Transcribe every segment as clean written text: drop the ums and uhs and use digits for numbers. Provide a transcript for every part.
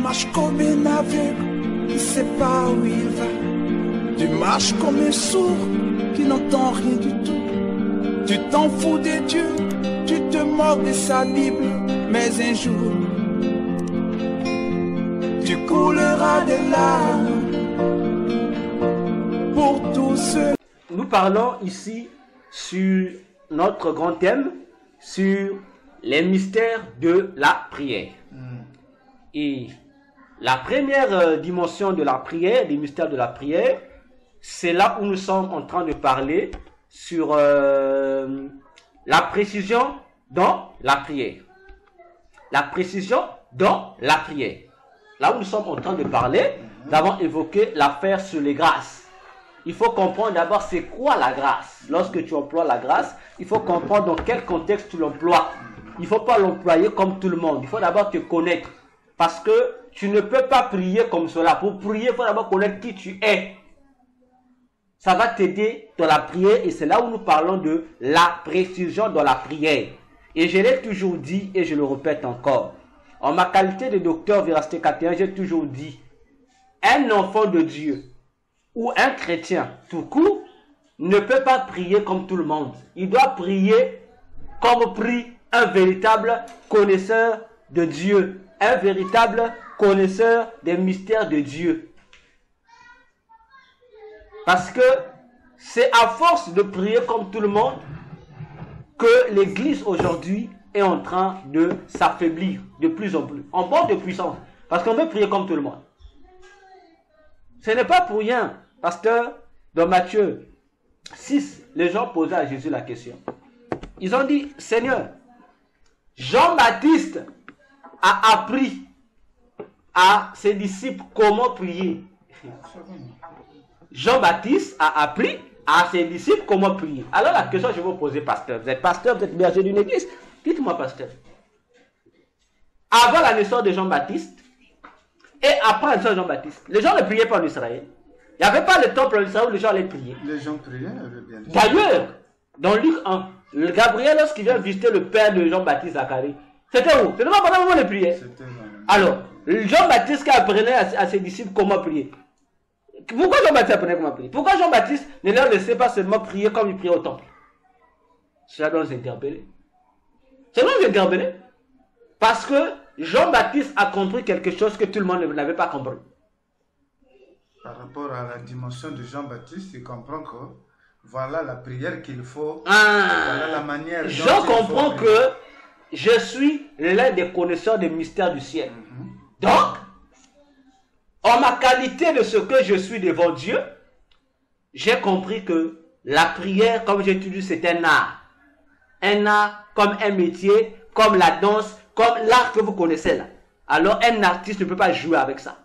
marches comme un aveugle qui ne sait pas où il va. Tu marches comme un sourd qui n'entend rien du tout. Tu t'en fous de Dieu, tu te moques de sa Bible. Mais un jour, tu couleras des larmes pour tous ceux. Nous parlons ici sur notre grand thème, sur les mystères de la prière. Et la première dimension de la prière, des mystères de la prière, c'est là où nous sommes en train de parler sur la précision dans la prière. La précision dans la prière. Là où nous sommes en train de parler, nous avons évoqué l'affaire sur les grâces. Il faut comprendre d'abord c'est quoi la grâce. Lorsque tu emploies la grâce, il faut comprendre dans quel contexte tu l'emploies. Il ne faut pas l'employer comme tout le monde. Il faut d'abord te connaître. Parce que tu ne peux pas prier comme cela. Pour prier, il faut d'abord connaître qui tu es. Ça va t'aider dans la prière et c'est là où nous parlons de la précision dans la prière. Et je l'ai toujours dit et je le répète encore. En ma qualité de docteur Véracité 41, j'ai toujours dit, un enfant de Dieu ou un chrétien tout court ne peut pas prier comme tout le monde. Il doit prier comme prie un véritable connaisseur de Dieu, un véritable connaisseur des mystères de Dieu. Parce que c'est à force de prier comme tout le monde que l'Église aujourd'hui est en train de s'affaiblir de plus en plus, en bord de puissance, parce qu'on veut prier comme tout le monde. Ce n'est pas pour rien, pasteur, dans Matthieu 6, les gens posaient à Jésus la question. Ils ont dit, Seigneur, Jean-Baptiste a appris à ses disciples comment prier. Jean-Baptiste a appris à ses disciples comment prier. Alors la question que je vais vous poser, pasteur, vous êtes pasteur, vous êtes berger d'une église, dites-moi, pasteur. Avant la naissance de Jean-Baptiste et après la naissance de Jean-Baptiste, les gens ne priaient pas en Israël. Il n'y avait pas le temple en Israël où les gens allaient prier. Les gens priaient, bien sûr. D'ailleurs, dans Luc 1, le Gabriel, lorsqu'il vient visiter le père de Jean-Baptiste Zacharie, c'était où? C'était pas pendant le moment de prier. Alors, Jean-Baptiste qui apprenait à ses disciples comment prier. Pourquoi Jean-Baptiste apprenait comment prier? Pourquoi Jean-Baptiste ne leur laissait pas seulement prier comme il priait au temple? Cela doit nous interpeller. Ça doit nous interpeller. Parce que Jean-Baptiste a compris quelque chose que tout le monde n'avait pas compris. Par rapport à la dimension de Jean-Baptiste, il comprend que voilà la prière qu'il faut. Voilà la manière. Je comprends que je suis l'un des connaisseurs des mystères du ciel. Donc, en ma qualité de ce que je suis devant Dieu, j'ai compris que la prière, comme j'ai dit, c'est un art. Un art comme un métier, comme la danse, comme l'art que vous connaissez là. Alors, un artiste ne peut pas jouer avec ça.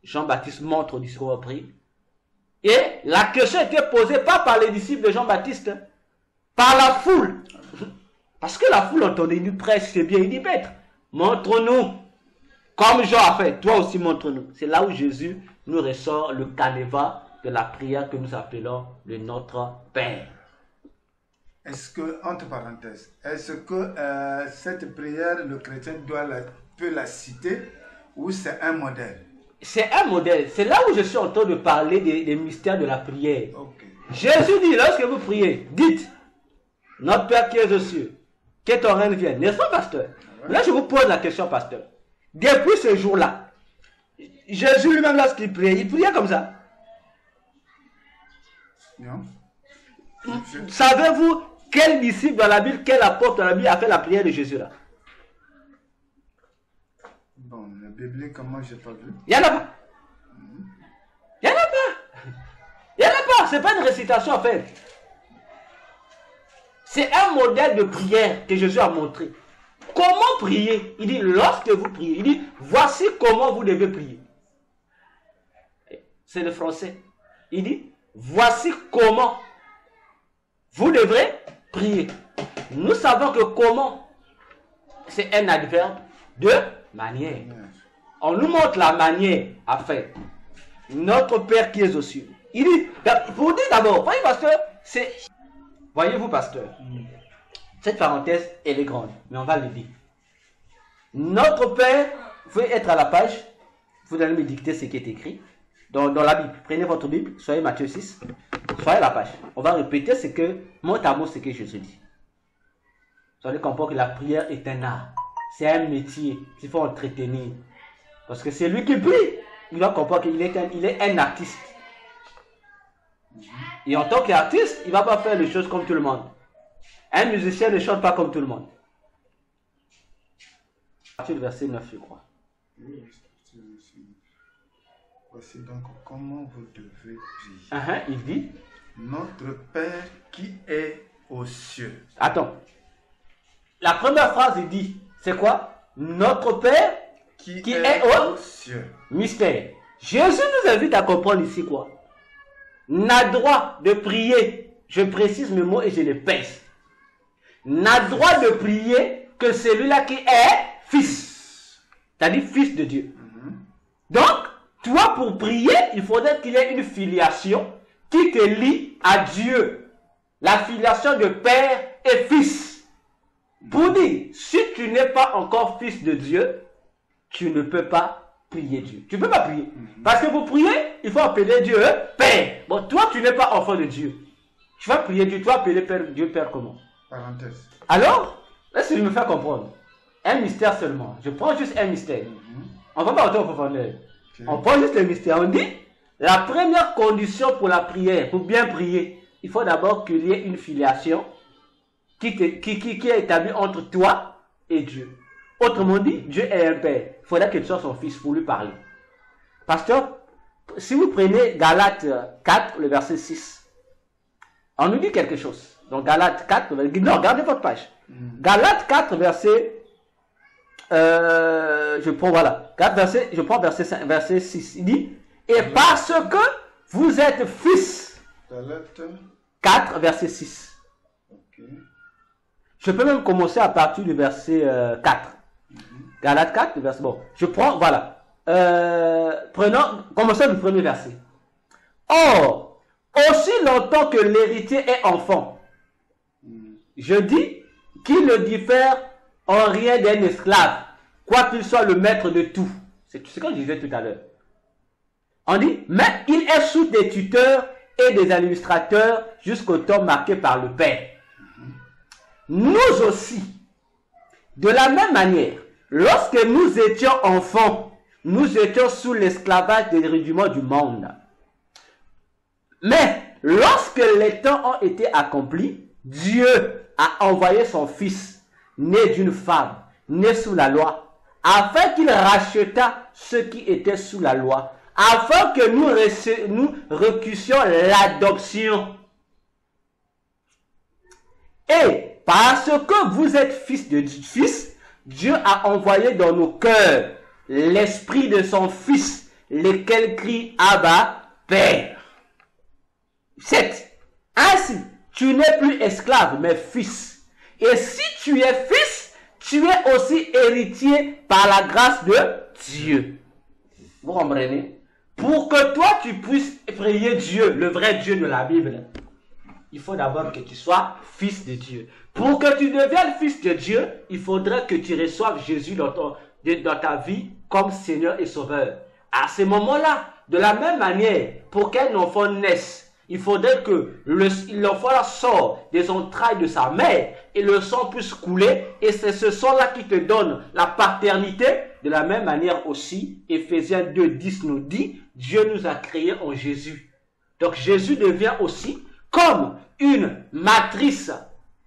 Jean-Baptiste montre au discours appris. Et la question était posée pas par les disciples de Jean-Baptiste, par la foule. Parce que la foule entendait, il dit, prêche, c'est bien, il dit, maître, montre-nous. Comme Jean a fait, toi aussi montre-nous. C'est là où Jésus nous ressort le canevas de la prière que nous appelons le Notre Père. Est-ce que, entre parenthèses, est-ce que cette prière, le chrétien peut la citer ou c'est un modèle? C'est un modèle. C'est là où je suis en train de parler des mystères de la prière. Okay. Jésus dit, lorsque vous priez, dites, notre Père qui est aux cieux, que ton règne vienne. N'est-ce pas, pasteur? Ouais. Là, je vous pose la question, pasteur. Depuis ce jour-là, Jésus lui-même, lorsqu'il priait comme ça. Non. Savez-vous quel disciple dans la Bible, quel apôtre dans la Bible a fait la prière de Jésus là? Bon, la Bible, comment j'ai pas vu? Il n'y en a pas. Il n'y en a pas. Il n'y en a pas. Ce n'est pas une récitation en fait. C'est un modèle de prière que Jésus a montré. Comment prier? Il dit, lorsque vous priez, il dit, voici comment vous devez prier. C'est le français. Il dit, voici comment vous devrez prier. Nous savons que comment, c'est un adverbe de manière. On nous montre la manière à faire. Notre Père qui est aux cieux. Il dit, pour dire d'abord, voyez pasteur, c'est... Voyez-vous pasteur, cette parenthèse, elle est grande, mais on va le dire. Notre Père Vous pouvez être à la page, vous allez me dicter ce qui est écrit dans la Bible. Prenez votre Bible, soyez Matthieu 6, soyez à la page. On va répéter ce que, mot à mot, ce que Jésus dit. Vous allez comprendre que la prière est un art. C'est un métier qu'il faut entretenir. Parce que c'est lui qui prie. Il doit comprendre qu'il est un artiste. Et en tant qu'artiste, il ne va pas faire les choses comme tout le monde. Un musicien ne chante pas comme tout le monde. Le verset 9, je crois. Voici donc comment vous devez prier. Il dit, Notre Père qui est aux cieux. Attends. La première phrase, il dit, c'est quoi? Notre Père qui est aux cieux. Mystère. Jésus nous invite à comprendre ici quoi? N'a droit de prier, je précise mes mots et je les pèse. N'a droit de prier que celui-là qui est fils. C'est-à-dire fils de Dieu. Donc, toi pour prier, il faudrait qu'il y ait une filiation qui te lie à Dieu. La filiation de père et fils. Pour dire, si tu n'es pas encore fils de Dieu, tu ne peux pas prier Dieu. Tu ne peux pas prier. Parce que pour prier, il faut appeler Dieu Père. Bon, toi, tu n'es pas enfant de Dieu. Tu vas prier Dieu, tu vas appeler Dieu Père comment? Parenthèse. Alors, laisse-moi me faire comprendre. Un mystère seulement. Je prends juste un mystère. On ne va pas rentrer en profondeur. On prend juste le mystère. On dit, la première condition pour la prière, pour bien prier, il faut d'abord qu'il y ait une filiation qui est établie entre toi et Dieu. Autrement dit, Dieu est un père. Il faudrait que tu sois son fils pour lui parler. Pasteur, si vous prenez Galates 4, le verset 6, on nous dit quelque chose. Donc Galates 4, non, regardez votre page. Galates 4, verset, je prends verset 6. Il dit, et parce que vous êtes fils. Galates 4, verset 6. Okay. Je peux même commencer à partir du verset 4. Galates 4, verset, bon, je prends, voilà. Commençons du premier verset. Or, aussi longtemps que l'héritier est enfant, je dis qu'il ne diffère en rien d'un esclave, quoiqu'il soit le maître de tout. C'est ce que je disais tout à l'heure. On dit, mais il est sous des tuteurs et des administrateurs jusqu'au temps marqué par le Père. Nous aussi, de la même manière, lorsque nous étions enfants, nous étions sous l'esclavage des rudiments du monde. Mais lorsque les temps ont été accomplis, Dieu a envoyé son Fils, né d'une femme, né sous la loi, afin qu'il rachetât ceux qui étaient sous la loi, afin que nous reçussions l'adoption. Et parce que vous êtes fils, Dieu a envoyé dans nos cœurs l'esprit de son Fils, lequel crie Abba, Père. 7. Ainsi, tu n'es plus esclave, mais fils. Et si tu es fils, tu es aussi héritier par la grâce de Dieu. Vous comprenez? Pour que toi, tu puisses prier Dieu, le vrai Dieu de la Bible, il faut d'abord que tu sois fils de Dieu. Pour que tu deviennes fils de Dieu, il faudrait que tu reçoives Jésus dans ta vie comme Seigneur et Sauveur. À ce moment-là, de la même manière, pour qu'un enfant naisse, il faudrait que l'enfant sorte des entrailles de sa mère et le sang puisse couler. Et c'est ce sang-là qui te donne la paternité. De la même manière aussi, Ephésiens 2:10 nous dit, Dieu nous a créés en Jésus. Donc Jésus devient aussi comme une matrice,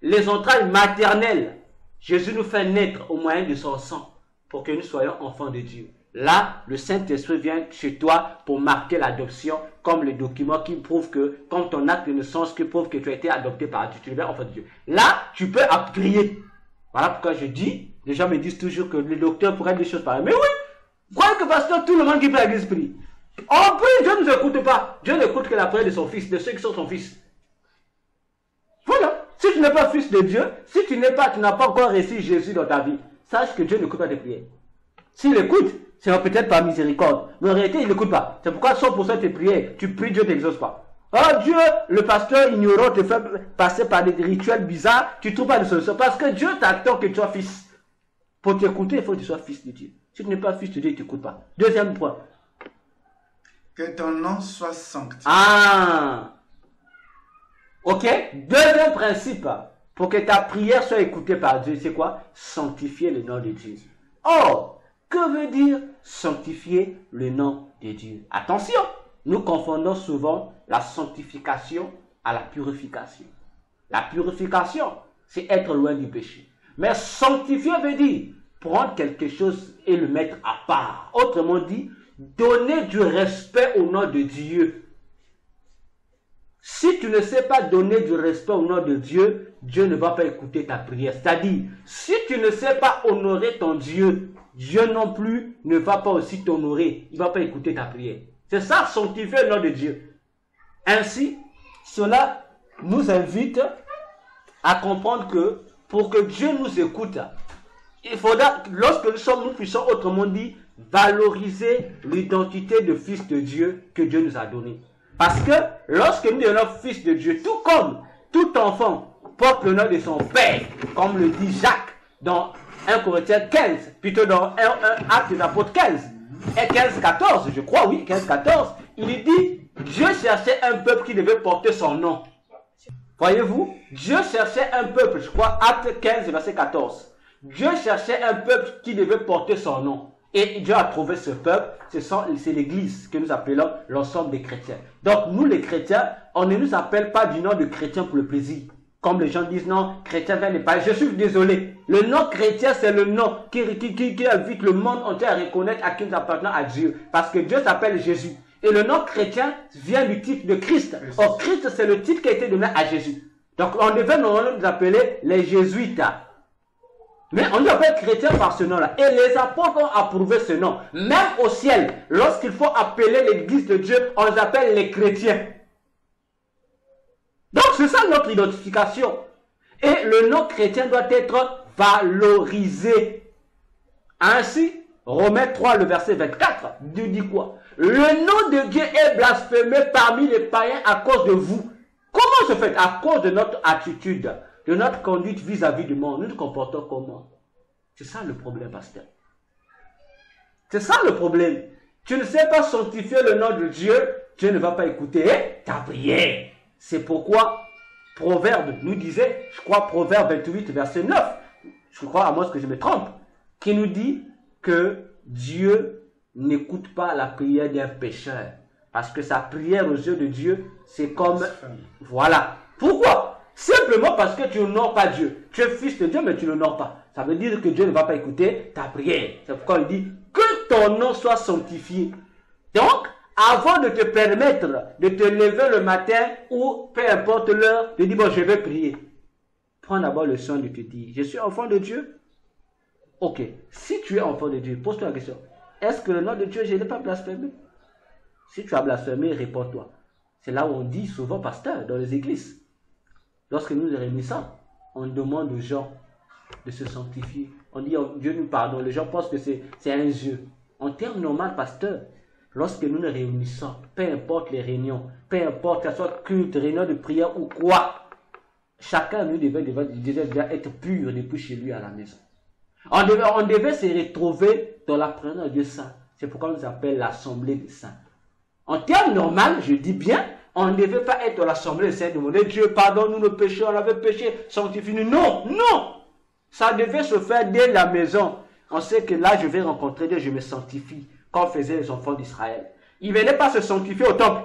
les entrailles maternelles. Jésus nous fait naître au moyen de son sang pour que nous soyons enfants de Dieu. Là, le Saint-Esprit vient chez toi pour marquer l'adoption comme le document qui prouve que, comme ton acte de naissance qui prouve que tu as été adopté par Dieu, tu deviens enfant de Dieu. Là, tu peux prier. Voilà pourquoi je dis, les gens me disent toujours que le docteur pourrait dire des choses pareilles. Mais oui, vous croyez que pasteur, tout le monde qui prie à l'église prie. En plus, Dieu ne nous écoute pas. Dieu n'écoute que la prière de son fils, de ceux qui sont son fils. Voilà. Si tu n'es pas fils de Dieu, si tu n'as pas encore reçu Jésus dans ta vie, sache que Dieu n'écoute pas tes prières. S'il écoute, c'est peut-être par miséricorde. Mais en réalité, il n'écoute pas. C'est pourquoi 100% de tes prières, tu pries, Dieu ne t'exauce pas. Oh Dieu, le pasteur ignorant te fait passer par des rituels bizarres, tu ne trouves pas de solution. Parce que Dieu t'attend que tu sois fils. Pour t'écouter, il faut que tu sois fils de Dieu. Si tu n'es pas fils de Dieu, il ne t'écoute pas. Deuxième point. Que ton nom soit sanctifié. Ah! Ok? Deuxième principe. Pour que ta prière soit écoutée par Dieu, c'est quoi? Sanctifier le nom de Dieu. Or, que veut dire sanctifier le nom de Dieu? Attention, nous confondons souvent la sanctification à la purification. La purification, c'est être loin du péché. Mais sanctifier veut dire prendre quelque chose et le mettre à part. Autrement dit, donner du respect au nom de Dieu. Si tu ne sais pas donner du respect au nom de Dieu, Dieu ne va pas écouter ta prière. C'est-à-dire, si tu ne sais pas honorer ton Dieu, Dieu non plus ne va pas aussi t'honorer. Il ne va pas écouter ta prière. C'est ça, sanctifier le nom de Dieu. Ainsi, cela nous invite à comprendre que pour que Dieu nous écoute, il faudra, lorsque nous puissions, autrement dit, valoriser l'identité de fils de Dieu que Dieu nous a donnée. Parce que lorsque nous devenons fils de Dieu, tout comme tout enfant porte le nom de son père, comme le dit Jacques dans 1 Corinthiens 15, plutôt dans 1 Actes des Apôtres 15, et 15-14, je crois, oui, 15-14, il dit, Dieu cherchait un peuple qui devait porter son nom. Voyez-vous, Dieu cherchait un peuple, je crois, Acte 15, verset 14. Dieu cherchait un peuple qui devait porter son nom. Et Dieu a trouvé ce peuple, c'est l'église que nous appelons l'ensemble des chrétiens. Donc nous les chrétiens, on ne nous appelle pas du nom de chrétien pour le plaisir. Comme les gens disent non, chrétien vient de pas. Je suis désolé. Le nom chrétien, c'est le nom qui invite le monde entier à reconnaître à qui nous appartenons à Dieu. Parce que Dieu s'appelle Jésus. Et le nom chrétien vient du titre de Christ. Or, Christ, c'est le titre qui a été donné à Jésus. Donc on devait normalement nous appeler les jésuites. Mais on nous appelle chrétiens par ce nom-là. Et les apôtres ont approuvé ce nom. Même au ciel, lorsqu'il faut appeler l'église de Dieu, on les appelle les chrétiens. Donc c'est ça notre identification. Et le nom chrétien doit être valorisé. Ainsi, Romains 3, le verset 24, Dieu dit quoi? Le nom de Dieu est blasphémé parmi les païens à cause de vous. Comment se fait? À cause de notre attitude, de notre conduite vis-à-vis du monde. Nous nous comportons comment? C'est ça le problème, pasteur. C'est ça le problème. Tu ne sais pas sanctifier le nom de Dieu, Dieu ne va pas écouter ta prière. C'est pourquoi Proverbe nous disait, je crois Proverbe 28, verset 9, je crois à moins que je me trompe, qui nous dit que Dieu n'écoute pas la prière d'un pécheur. Parce que sa prière aux yeux de Dieu, c'est comme... Voilà. Pourquoi? Simplement parce que tu n'honores pas Dieu. Tu es fils de Dieu, mais tu ne l'honores pas. Ça veut dire que Dieu ne va pas écouter ta prière. C'est pourquoi il dit que ton nom soit sanctifié. Donc, avant de te permettre de te lever le matin ou peu importe l'heure, de dire bon, je vais prier. Prends d'abord le soin de te dire, je suis enfant de Dieu. Ok, si tu es enfant de Dieu, pose-toi la question. Est-ce que le nom de Dieu, je n'ai pas blasphémé? Si tu as blasphémé, réponds-toi. C'est là où on dit souvent, pasteur, dans les églises. Lorsque nous nous réunissons, on demande aux gens de se sanctifier. On dit, oh, Dieu nous pardonne. Les gens pensent que c'est un jeu. En termes normaux, pasteur, lorsque nous nous réunissons, peu importe les réunions, peu importe que ce soit culte, réunion de prière ou quoi, chacun de nous devait être pur depuis chez lui à la maison. On devait se retrouver dans la présence de Dieu Saint. C'est pourquoi on nous appelle l'assemblée des saints. En termes normaux, je dis bien, on ne devait pas être dans l'assemblée des saints, demander Dieu, pardonne-nous nos péchés, on avait péché, sanctifie-nous. Non, non! Ça devait se faire dès la maison. On sait que là, je vais rencontrer Dieu, je me sanctifie, comme faisaient les enfants d'Israël. Ils ne venaient pas se sanctifier au temple.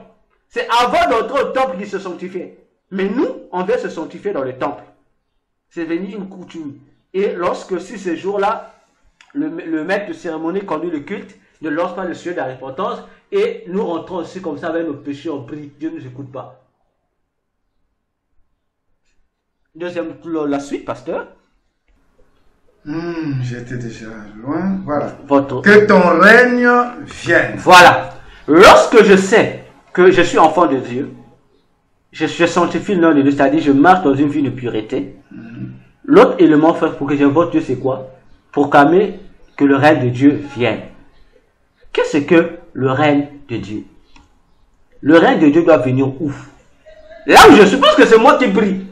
C'est avant d'entrer au temple qu'ils se sanctifiaient. Mais nous, on devait se sanctifier dans le temple. C'est devenu une coutume. Et lorsque, si ces jours-là, le maître de cérémonie conduit le culte, ne lance pas le sujet de la repentance, et nous rentrons aussi comme ça avec nos péchés, on prie, Dieu ne nous écoute pas. Deuxième, la suite, pasteur. J'étais déjà loin. Voilà. Que ton règne vienne. Voilà. Lorsque je sais que je suis enfant de Dieu, je sanctifie le nom de Dieu, c'est-à-dire je marche dans une vie de pureté. L'autre élément fait pour que j'invoque Dieu, c'est quoi? Proclamer que le règne de Dieu vienne. Qu'est-ce que le règne de Dieu? Le règne de Dieu doit venir où? Là où je suppose que c'est moi qui prie.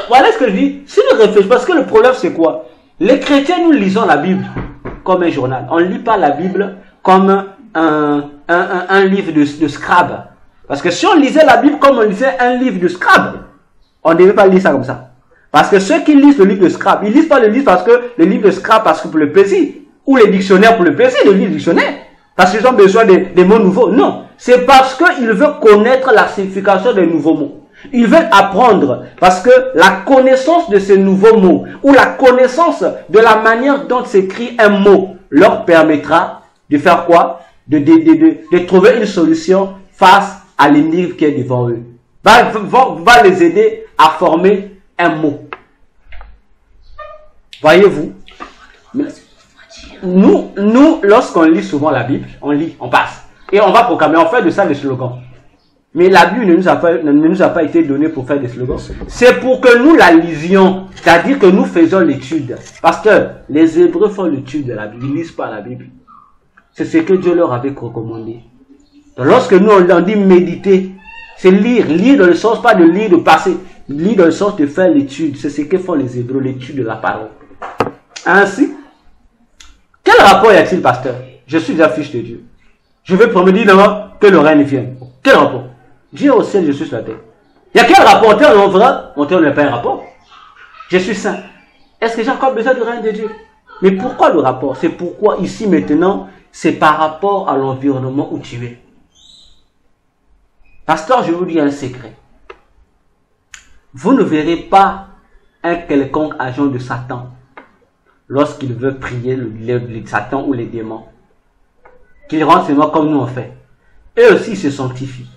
Voilà ce que je dis. Si nous réfléchissons, parce que le problème c'est quoi? Les chrétiens, nous lisons la Bible comme un journal. On ne lit pas la Bible comme un livre de Scrabble. Parce que si on lisait la Bible comme on lisait un livre de Scrabble, on ne devait pas lire ça comme ça. Parce que ceux qui lisent le livre de Scrabble, ils lisent pas le livre parce que le livre de Scrabble parce que pour le plaisir, ou les dictionnaires pour le plaisir, ils lisent le dictionnaire. Parce qu'ils ont besoin des mots nouveaux. Non, c'est parce qu'ils veulent connaître la signification des nouveaux mots. Ils veulent apprendre parce que la connaissance de ces nouveaux mots ou la connaissance de la manière dont s'écrit un mot leur permettra de faire quoi? De trouver une solution face à l'énigme qui est devant eux. Va les aider à former un mot. Voyez-vous? Nous, lorsqu'on lit souvent la Bible, on lit, on passe. Et on va proclamer, on fait de ça des slogans. Mais la Bible ne nous a pas été donnée pour faire des slogans. C'est pour que nous la lisions. C'est-à-dire que nous faisons l'étude. Parce que les Hébreux font l'étude de la Bible. Ils ne lisent pas la Bible. C'est ce que Dieu leur avait recommandé. Donc, lorsque nous on dit méditer, c'est lire. Lire dans le sens, pas de lire, de passer. Lire dans le sens de faire l'étude. C'est ce que font les Hébreux, l'étude de la parole. Ainsi, quel rapport y a-t-il, pasteur? Je suis un fils de Dieu. Je veux promettre d'abord que le règne vienne. Quel rapport? Dieu au ciel, je suis sur la terre. Il y a quel rapport? On verra, on n'a pas un rapport. Je suis saint. Est-ce que j'ai encore besoin du règne de Dieu? Mais pourquoi le rapport? C'est pourquoi ici maintenant, c'est par rapport à l'environnement où tu es. Pasteur, je vous dis un secret. Vous ne verrez pas un quelconque agent de Satan lorsqu'il veut prier le Satan ou les démons. Qu'il rentre seulement comme nous on fait. Eux aussi se sanctifient.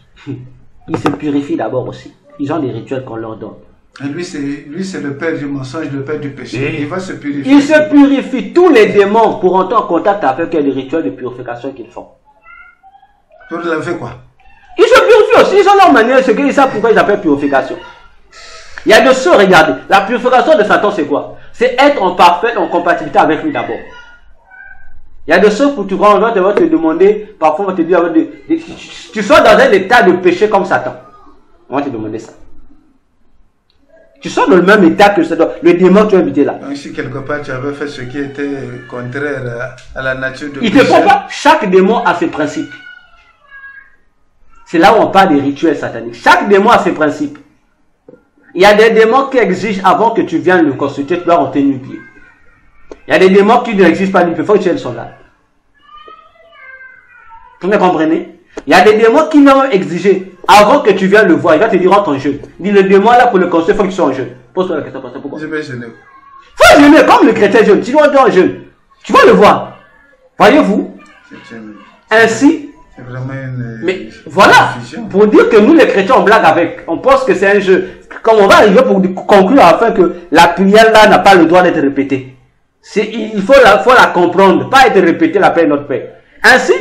Ils se purifient d'abord aussi. Ils ont des rituels qu'on leur donne. Et lui, c'est le père du mensonge, le père du péché. Il va se purifier. Ils se purifient. Tous les démons pour entrer en contact avec les rituels de purification qu'ils font. Pour laver quoi? Ils se purifient aussi. Ils ont leur manière. Ce qu'ils savent pourquoi ils appellent purification. Il y a de ceux, regardez. La purification de Satan, c'est quoi? C'est être en parfaite, en compatibilité avec lui d'abord. Il y a de ceux où tu vas te demander, parfois on va te dire, tu sois dans un état de péché comme Satan. On va te demander ça. Tu sois dans le même état que Satan, le démon que tu as invité là. Donc si quelque part tu avais fait ce qui était contraire à la nature de il ne te faut pas. Chaque démon a ses principes. C'est là où on parle des rituels sataniques. Chaque démon a ses principes. Il y a des démons qui exigent avant que tu viennes le consulter, tu dois rentrer nu-pied. Il y a des démons qui n'existent pas nu-pied, il faut que tu aies le soldat. Vous me comprenez? Il y a des démons qui vont exiger avant que tu viennes le voir, il va te dire rentre en jeûne. Dis le démon là pour le consulter, il faut que tu sois en jeûne. Pose-toi la question, pourquoi? Je vais jeûner. Faut jeûner comme le chrétien jeûne. Tu dois entrer en jeûne. Tu vas le voir. Voyez-vous? Ainsi, c'est vraiment une... Mais voilà, pour dire que nous les chrétiens on blague avec, on pense que c'est un jeu. Comme on va arriver pour conclure afin que la prière là n'a pas le droit d'être répétée. Il faut la comprendre, pas être répétée la paix de notre Père. Ainsi,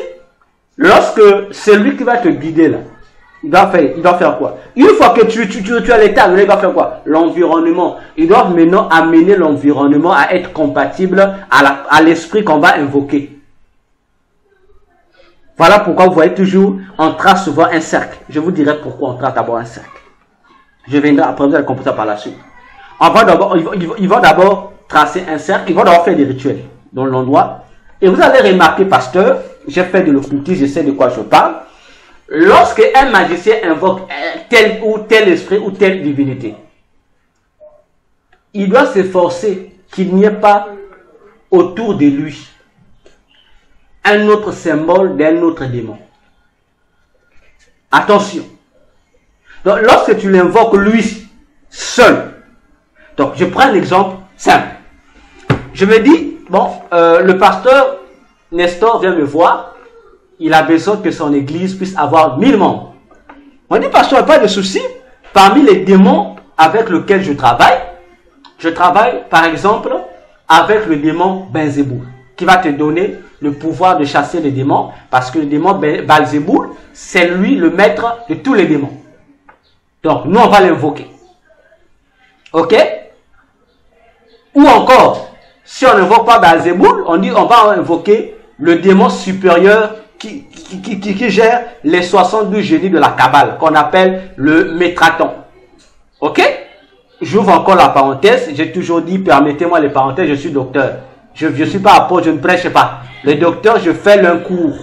lorsque celui qui va te guider là, il doit faire quoi? Une fois que tu as l'état, il va faire quoi? L'environnement. Il doit maintenant amener l'environnement à être compatible à l'esprit qu'on va invoquer. Voilà pourquoi vous voyez toujours, on trace souvent un cercle. Je vous dirai pourquoi on trace d'abord un cercle. Je viendrai après, vous allez comprendre ça par la suite. Ils vont d'abord tracer un cercle, ils vont d'abord faire des rituels dans l'endroit. Et vous allez remarquer, pasteur, j'ai fait de l'occultisme, je sais de quoi je parle. Lorsque un magicien invoque tel ou tel esprit ou telle divinité, il doit s'efforcer qu'il n'y ait pas autour de lui un autre symbole d'un autre démon. Attention. Donc, lorsque tu l'invoques lui seul, donc je prends un exemple simple. Je me dis, bon, le pasteur Nestor vient me voir, il a besoin que son église puisse avoir 1000 membres. On dit, pasteur, pas de souci. Parmi les démons avec lesquels je travaille par exemple avec le démon Belzéboul, qui va te donner le pouvoir de chasser les démons, parce que le démon Belzéboul, c'est lui le maître de tous les démons. Donc, nous, on va l'invoquer. Ok? Ou encore, si on n'invoque pas Belzéboul, on dit on va invoquer le démon supérieur qui gère les 72 génies de la Kabbale, qu'on appelle le Métraton. Ok? j'ouvre encore la parenthèse, j'ai toujours dit, permettez-moi les parenthèses, je suis docteur. Je ne suis pas apôtre, je ne prêche pas. Le docteur, je fais un cours.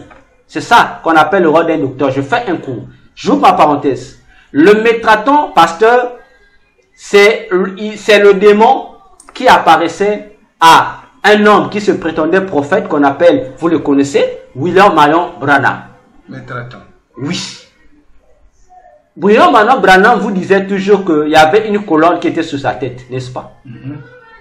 C'est ça qu'on appelle le rôle d'un docteur. Je fais un cours. J'ouvre ma parenthèse. Le métraton, pasteur, c'est le démon qui apparaissait à un homme qui se prétendait prophète, qu'on appelle, vous le connaissez, William Marion Branham. Métraton. Oui. William Marion Branham vous disait toujours qu'il y avait une colonne qui était sur sa tête, n'est-ce pas?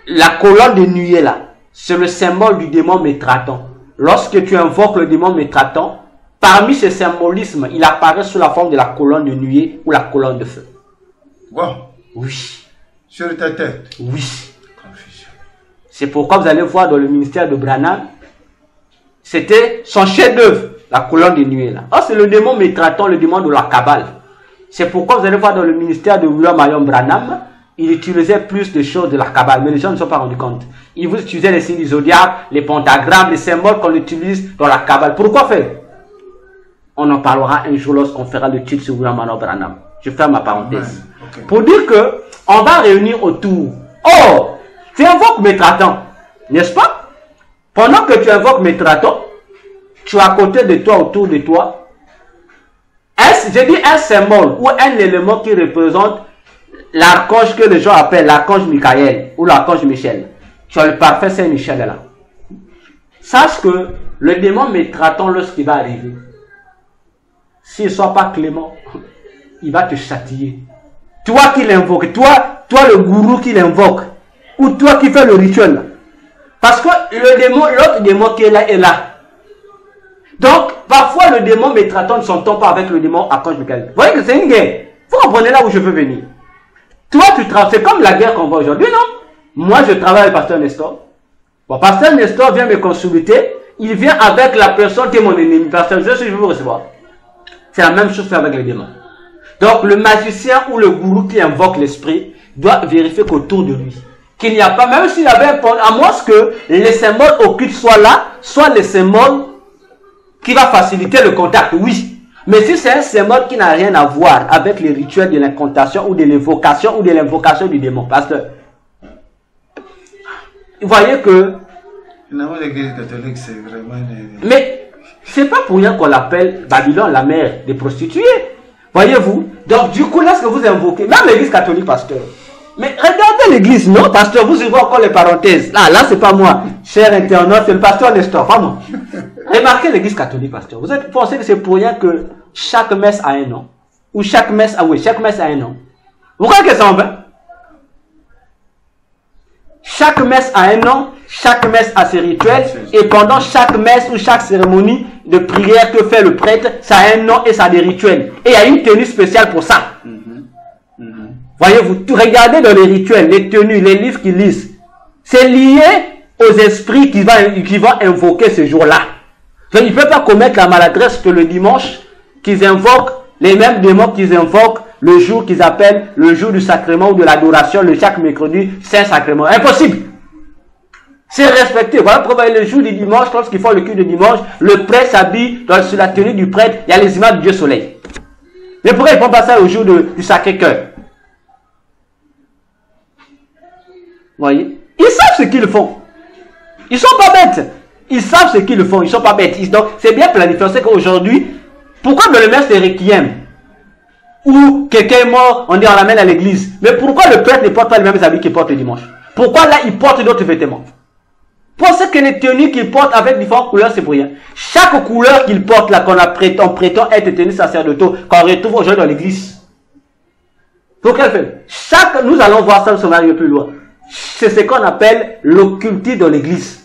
La colonne de nuée là, c'est le symbole du démon métraton. Lorsque tu invoques le démon métraton, parmi ces symbolismes, il apparaît sous la forme de la colonne de nuée ou la colonne de feu. Wow. Oui. Sur ta tête. Oui. Confusion. C'est pourquoi vous allez voir dans le ministère de Branham, c'était son chef-d'œuvre, la colonne de nuée là. Oh, c'est le démon métraton, le démon de la Kabbale. C'est pourquoi vous allez voir dans le ministère de William Marion Branham, il utilisait plus de choses de la Kabbale, mais les gens ne se sont pas rendus compte. Il vous utilisait les signes du zodiaque, les pentagrammes, les symboles qu'on utilise dans la Kabbale. Pourquoi faire? On en parlera un jour lorsqu'on fera le titre sur William Marion Branham. Je ferme ma parenthèse. Okay. Pour dire que on va réunir autour. Oh, tu invoques Métraton, n'est-ce pas? Pendant que tu invoques Métraton, tu as à côté de toi, autour de toi, j'ai dit un symbole ou un élément qui représente l'archange que les gens appellent l'archange Michael ou l'archange Michel. Tu as le parfait Saint-Michel là. Sache que le démon Métraton, lorsqu'il va arriver, s'il ne soit pas clément, il va te châtier. Toi qui l'invoques, toi le gourou qui l'invoque, ou toi qui fais le rituel là. Parce que le démon, l'autre démon qui est là est là. Donc, parfois le démon Métraton ne s'entend pas avec le démon archange Michael. Vous voyez que c'est une guerre. Vous comprenez là où je veux venir. Toi, tu travailles, c'est comme la guerre qu'on voit aujourd'hui, non? Moi, je travaille avec Pasteur Nestor. Bon, Pasteur Nestor vient me consulter. Il vient avec la personne qui est mon ennemi. Pasteur, je veux vous recevoir. C'est la même chose avec les démons. Donc, le magicien ou le gourou qui invoque l'esprit doit vérifier qu'autour de lui, qu'il n'y a pas, même s'il y avait un point, à moins que les symboles occultes soient là, soit les symboles qui va faciliter le contact, oui. Mais si c'est un symbole qui n'a rien à voir avec les rituels de l'incantation ou de l'invocation du démon, pasteur, vous voyez que... Non, l'église catholique, c'est vraiment... Mais c'est pas pour rien qu'on l'appelle Babylone, la mère des prostituées. Voyez-vous? Donc du coup, lorsque vous invoquez, même l'église catholique, pasteur, mais regardez l'église, non, pasteur, vous ouvrez encore les parenthèses. Là, c'est pas moi. Cher internaute, c'est le pasteur Nestor, pas moi. Remarquez l'église catholique, pasteur. Vous pensez que c'est pour rien que chaque messe a un nom? Ou chaque messe a un nom? Vous croyez que c'est en vain? Chaque messe a un nom, chaque messe a ses rituels, et pendant chaque messe ou chaque cérémonie de prière que fait le prêtre, ça a un nom et ça a des rituels. Et il y a une tenue spéciale pour ça. Voyez-vous, regardez dans les rituels, les tenues, les livres qu'ils lisent. C'est lié aux esprits qui vont invoquer ce jour-là. Donc, ils ne peuvent pas commettre la maladresse que le dimanche, qu'ils invoquent les mêmes démons qu'ils invoquent le jour qu'ils appellent le jour du sacrement ou de l'adoration, le chaque mercredi, Saint-Sacrement. Impossible. C'est respecté. Voilà pourquoi le jour du dimanche, lorsqu'ils font le culte de dimanche, le prêtre s'habille sur la tenue du prêtre, il y a les images du Dieu Soleil. Mais pourquoi ils font pas ça au jour du Sacré-Cœur? Vous voyez? Ils savent ce qu'ils font. Ils sont pas bêtes. Ils savent ce qu'ils font. Ils sont pas bêtes. Donc, c'est bien planifié. C'est qu'aujourd'hui, pourquoi dans le messe c'est Requiem? Ou quelqu'un est mort, on dit on l'amène à l'église. Mais pourquoi le prêtre ne porte pas les mêmes habits qu'il porte le dimanche? Pourquoi là, il porte d'autres vêtements? Pensez que les tenues qu'il porte avec différentes couleurs, c'est pour rien. Chaque couleur qu'il porte là, on prétend être tenue sacerdotale, qu'on retrouve aujourd'hui dans l'église. Pour qu'elle fait? Nous allons voir ça, on arrive plus loin. C'est ce qu'on appelle l'occultisme dans l'église.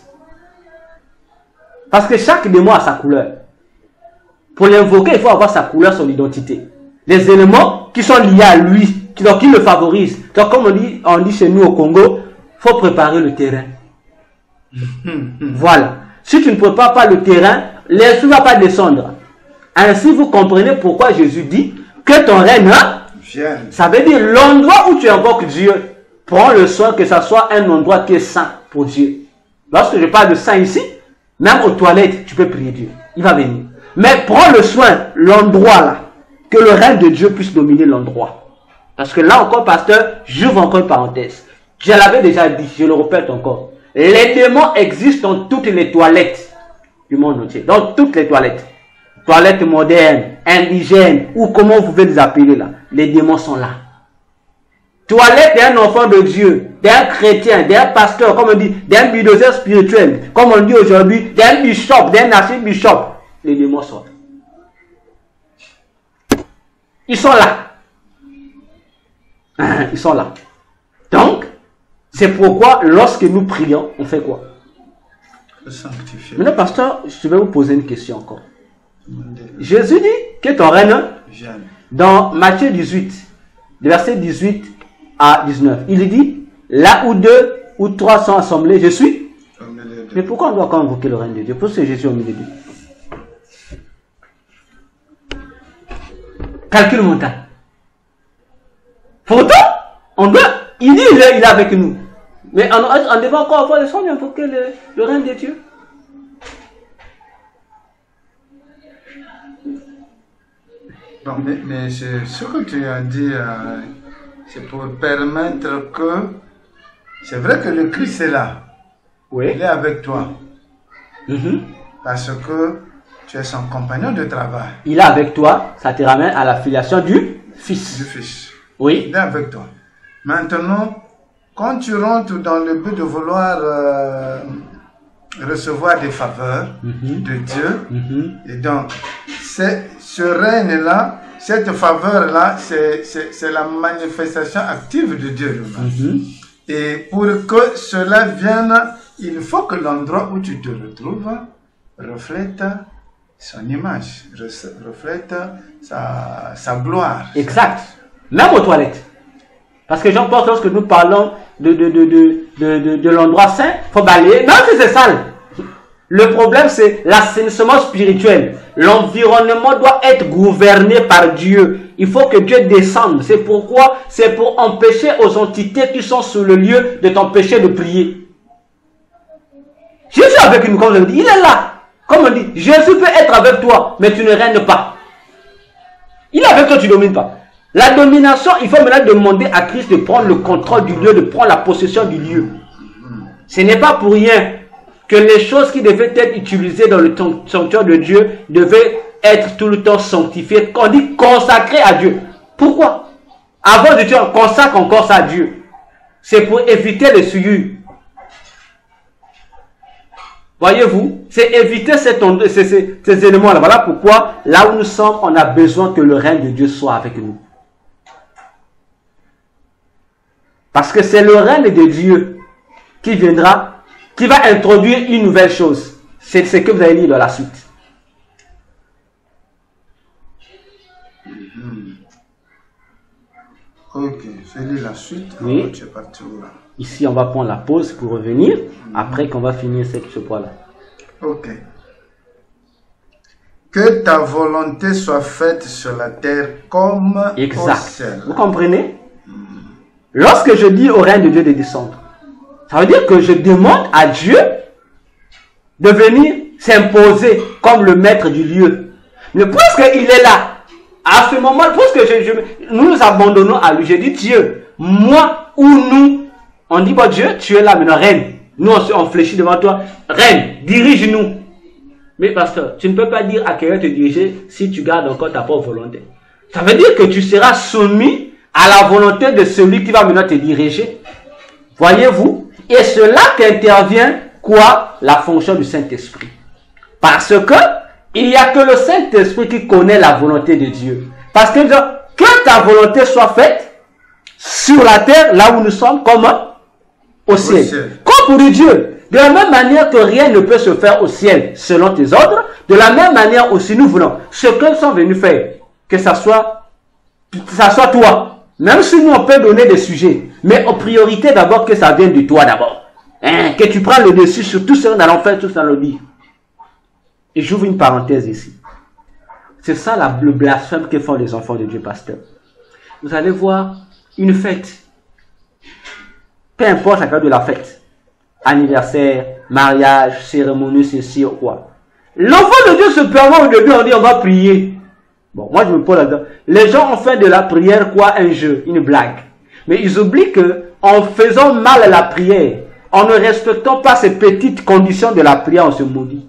Parce que chaque démon a sa couleur. Pour l'invoquer, il faut avoir sa couleur, son identité. Les éléments qui sont liés à lui, qui le favorisent. Donc, comme on dit chez nous au Congo, il faut préparer le terrain. Voilà. Si tu ne prépares pas le terrain, l'esprit ne va pas descendre. Ainsi, vous comprenez pourquoi Jésus dit que ton règne, ça veut dire l'endroit où tu invoques Dieu. Prends le soin que ça soit un endroit qui est saint pour Dieu. Lorsque je parle de saint ici, même aux toilettes, tu peux prier Dieu. Il va venir. Mais prends le soin, l'endroit là, que le règne de Dieu puisse dominer l'endroit. Parce que là encore, pasteur, j'ouvre encore une parenthèse. Je l'avais déjà dit, je le répète encore. Les démons existent dans toutes les toilettes du monde entier. Dans toutes les toilettes. Toilettes modernes, indigènes, ou comment vous pouvez les appeler là. Les démons sont là. Toilette d'un enfant de Dieu, d'un chrétien, d'un pasteur, comme on dit, d'un bulldozer spirituel, comme on dit aujourd'hui, d'un bishop, d'un archibishop. Les démons sont là. Ils sont là. Ils sont là. Donc, c'est pourquoi lorsque nous prions, on fait quoi? Maintenant, pasteur, je vais vous poser une question encore. Jésus dit que ton règne, dans Matthieu 18, verset 18 à 19, il dit, là où 2 ou 3 sont assemblés, je suis. Mais pourquoi on doit convoquer le règne de Dieu? Parce que Jésus est au milieu de Dieu. Calcul mental. Pourtant, on doit, il dit, il est avec nous. Mais on devait encore avoir le soin d'invoquer le règne de Dieu. Bon, mais ce que tu as dit, c'est pour permettre que... C'est vrai que le Christ est là. Oui. Il est avec toi. Parce que tu es son compagnon de travail. Il est avec toi, ça te ramène à la filiation du Fils. Du Fils. Oui. Il est avec toi. Maintenant, quand tu rentres dans le but de vouloir recevoir des faveurs de Dieu, et donc, ce règne-là, cette faveur-là, c'est la manifestation active de Dieu lui-même. Et pour que cela vienne, il faut que l'endroit où tu te retrouves reflète son image, reflète sa gloire. Exact. Même aux toilettes. Parce que j'en pense, lorsque nous parlons de l'endroit saint, il faut balayer, même si c'est sale. Le problème, c'est l'assainissement spirituel. L'environnement doit être gouverné par Dieu. Il faut que Dieu descende. C'est pourquoi, c'est pour empêcher aux entités qui sont sur le lieu de t'empêcher de prier. Jésus est avec nous, comme je le dis. Il est là. Comme on dit, Jésus peut être avec toi, mais tu ne règnes pas. Il est avec toi, tu ne domines pas. La domination, il faut maintenant demander à Christ de prendre le contrôle du lieu, de prendre la possession du lieu. Ce n'est pas pour rien que les choses qui devaient être utilisées dans le sanctuaire de Dieu devaient être tout le temps sanctifiées. On dit consacrées à Dieu. Pourquoi? Avant de dire on consacre encore ça à Dieu. C'est pour éviter les souillures. Voyez-vous, c'est éviter ces éléments-là. Voilà pourquoi, là où nous sommes, on a besoin que le règne de Dieu soit avec nous. Parce que c'est le règne de Dieu qui viendra, qui va introduire une nouvelle chose. C'est ce que vous allez lire dans la suite. Ok, je lis la suite. Oui. Ici, on va prendre la pause pour revenir, après qu'on va finir ce point-là. Ok. Que ta volonté soit faite sur la terre comme au ciel. Vous comprenez? Lorsque je dis au règne de Dieu de descendre, ça veut dire que je demande à Dieu de venir s'imposer comme le maître du lieu. Mais puisqu'il est là, à ce moment, puisque nous nous abandonnons à lui, je dis Dieu, moi ou nous, on dit, bon Dieu, tu es là maintenant, reine. Nous, on fléchit devant toi, reine, dirige-nous. Mais pasteur, tu ne peux pas dire à quelqu'un de te diriger si tu gardes encore ta propre volonté. Ça veut dire que tu seras soumis à la volonté de celui qui va maintenant te diriger. Voyez-vous? Et cela qu'intervient quoi? La fonction du Saint-Esprit. Parce que il n'y a que le Saint-Esprit qui connaît la volonté de Dieu. Parce que ta volonté soit faite sur la terre, là où nous sommes, comme au ciel. Comme pour Dieu. De la même manière que rien ne peut se faire au ciel selon tes ordres, de la même manière aussi nous voulons ce que nous sommes venus faire, que ça soit toi. Même si nous on peut donner des sujets, mais en priorité d'abord que ça vienne de toi d'abord. Que tu prends le dessus sur tout ce que nous allons faire, tout ça nous dit. Et j'ouvre une parenthèse ici. C'est ça le blasphème que font les enfants de Dieu, pasteur. Vous allez voir une fête. Peu importe la période de la fête. Anniversaire, mariage, cérémonie, ceci ou quoi. L'enfant de Dieu se permet au début, on dit on va prier. Bon, moi je me pose là-dedans. Les gens ont fait de la prière quoi? Un jeu, une blague. Mais ils oublient que en faisant mal à la prière, en ne respectant pas ces petites conditions de la prière, on se maudit.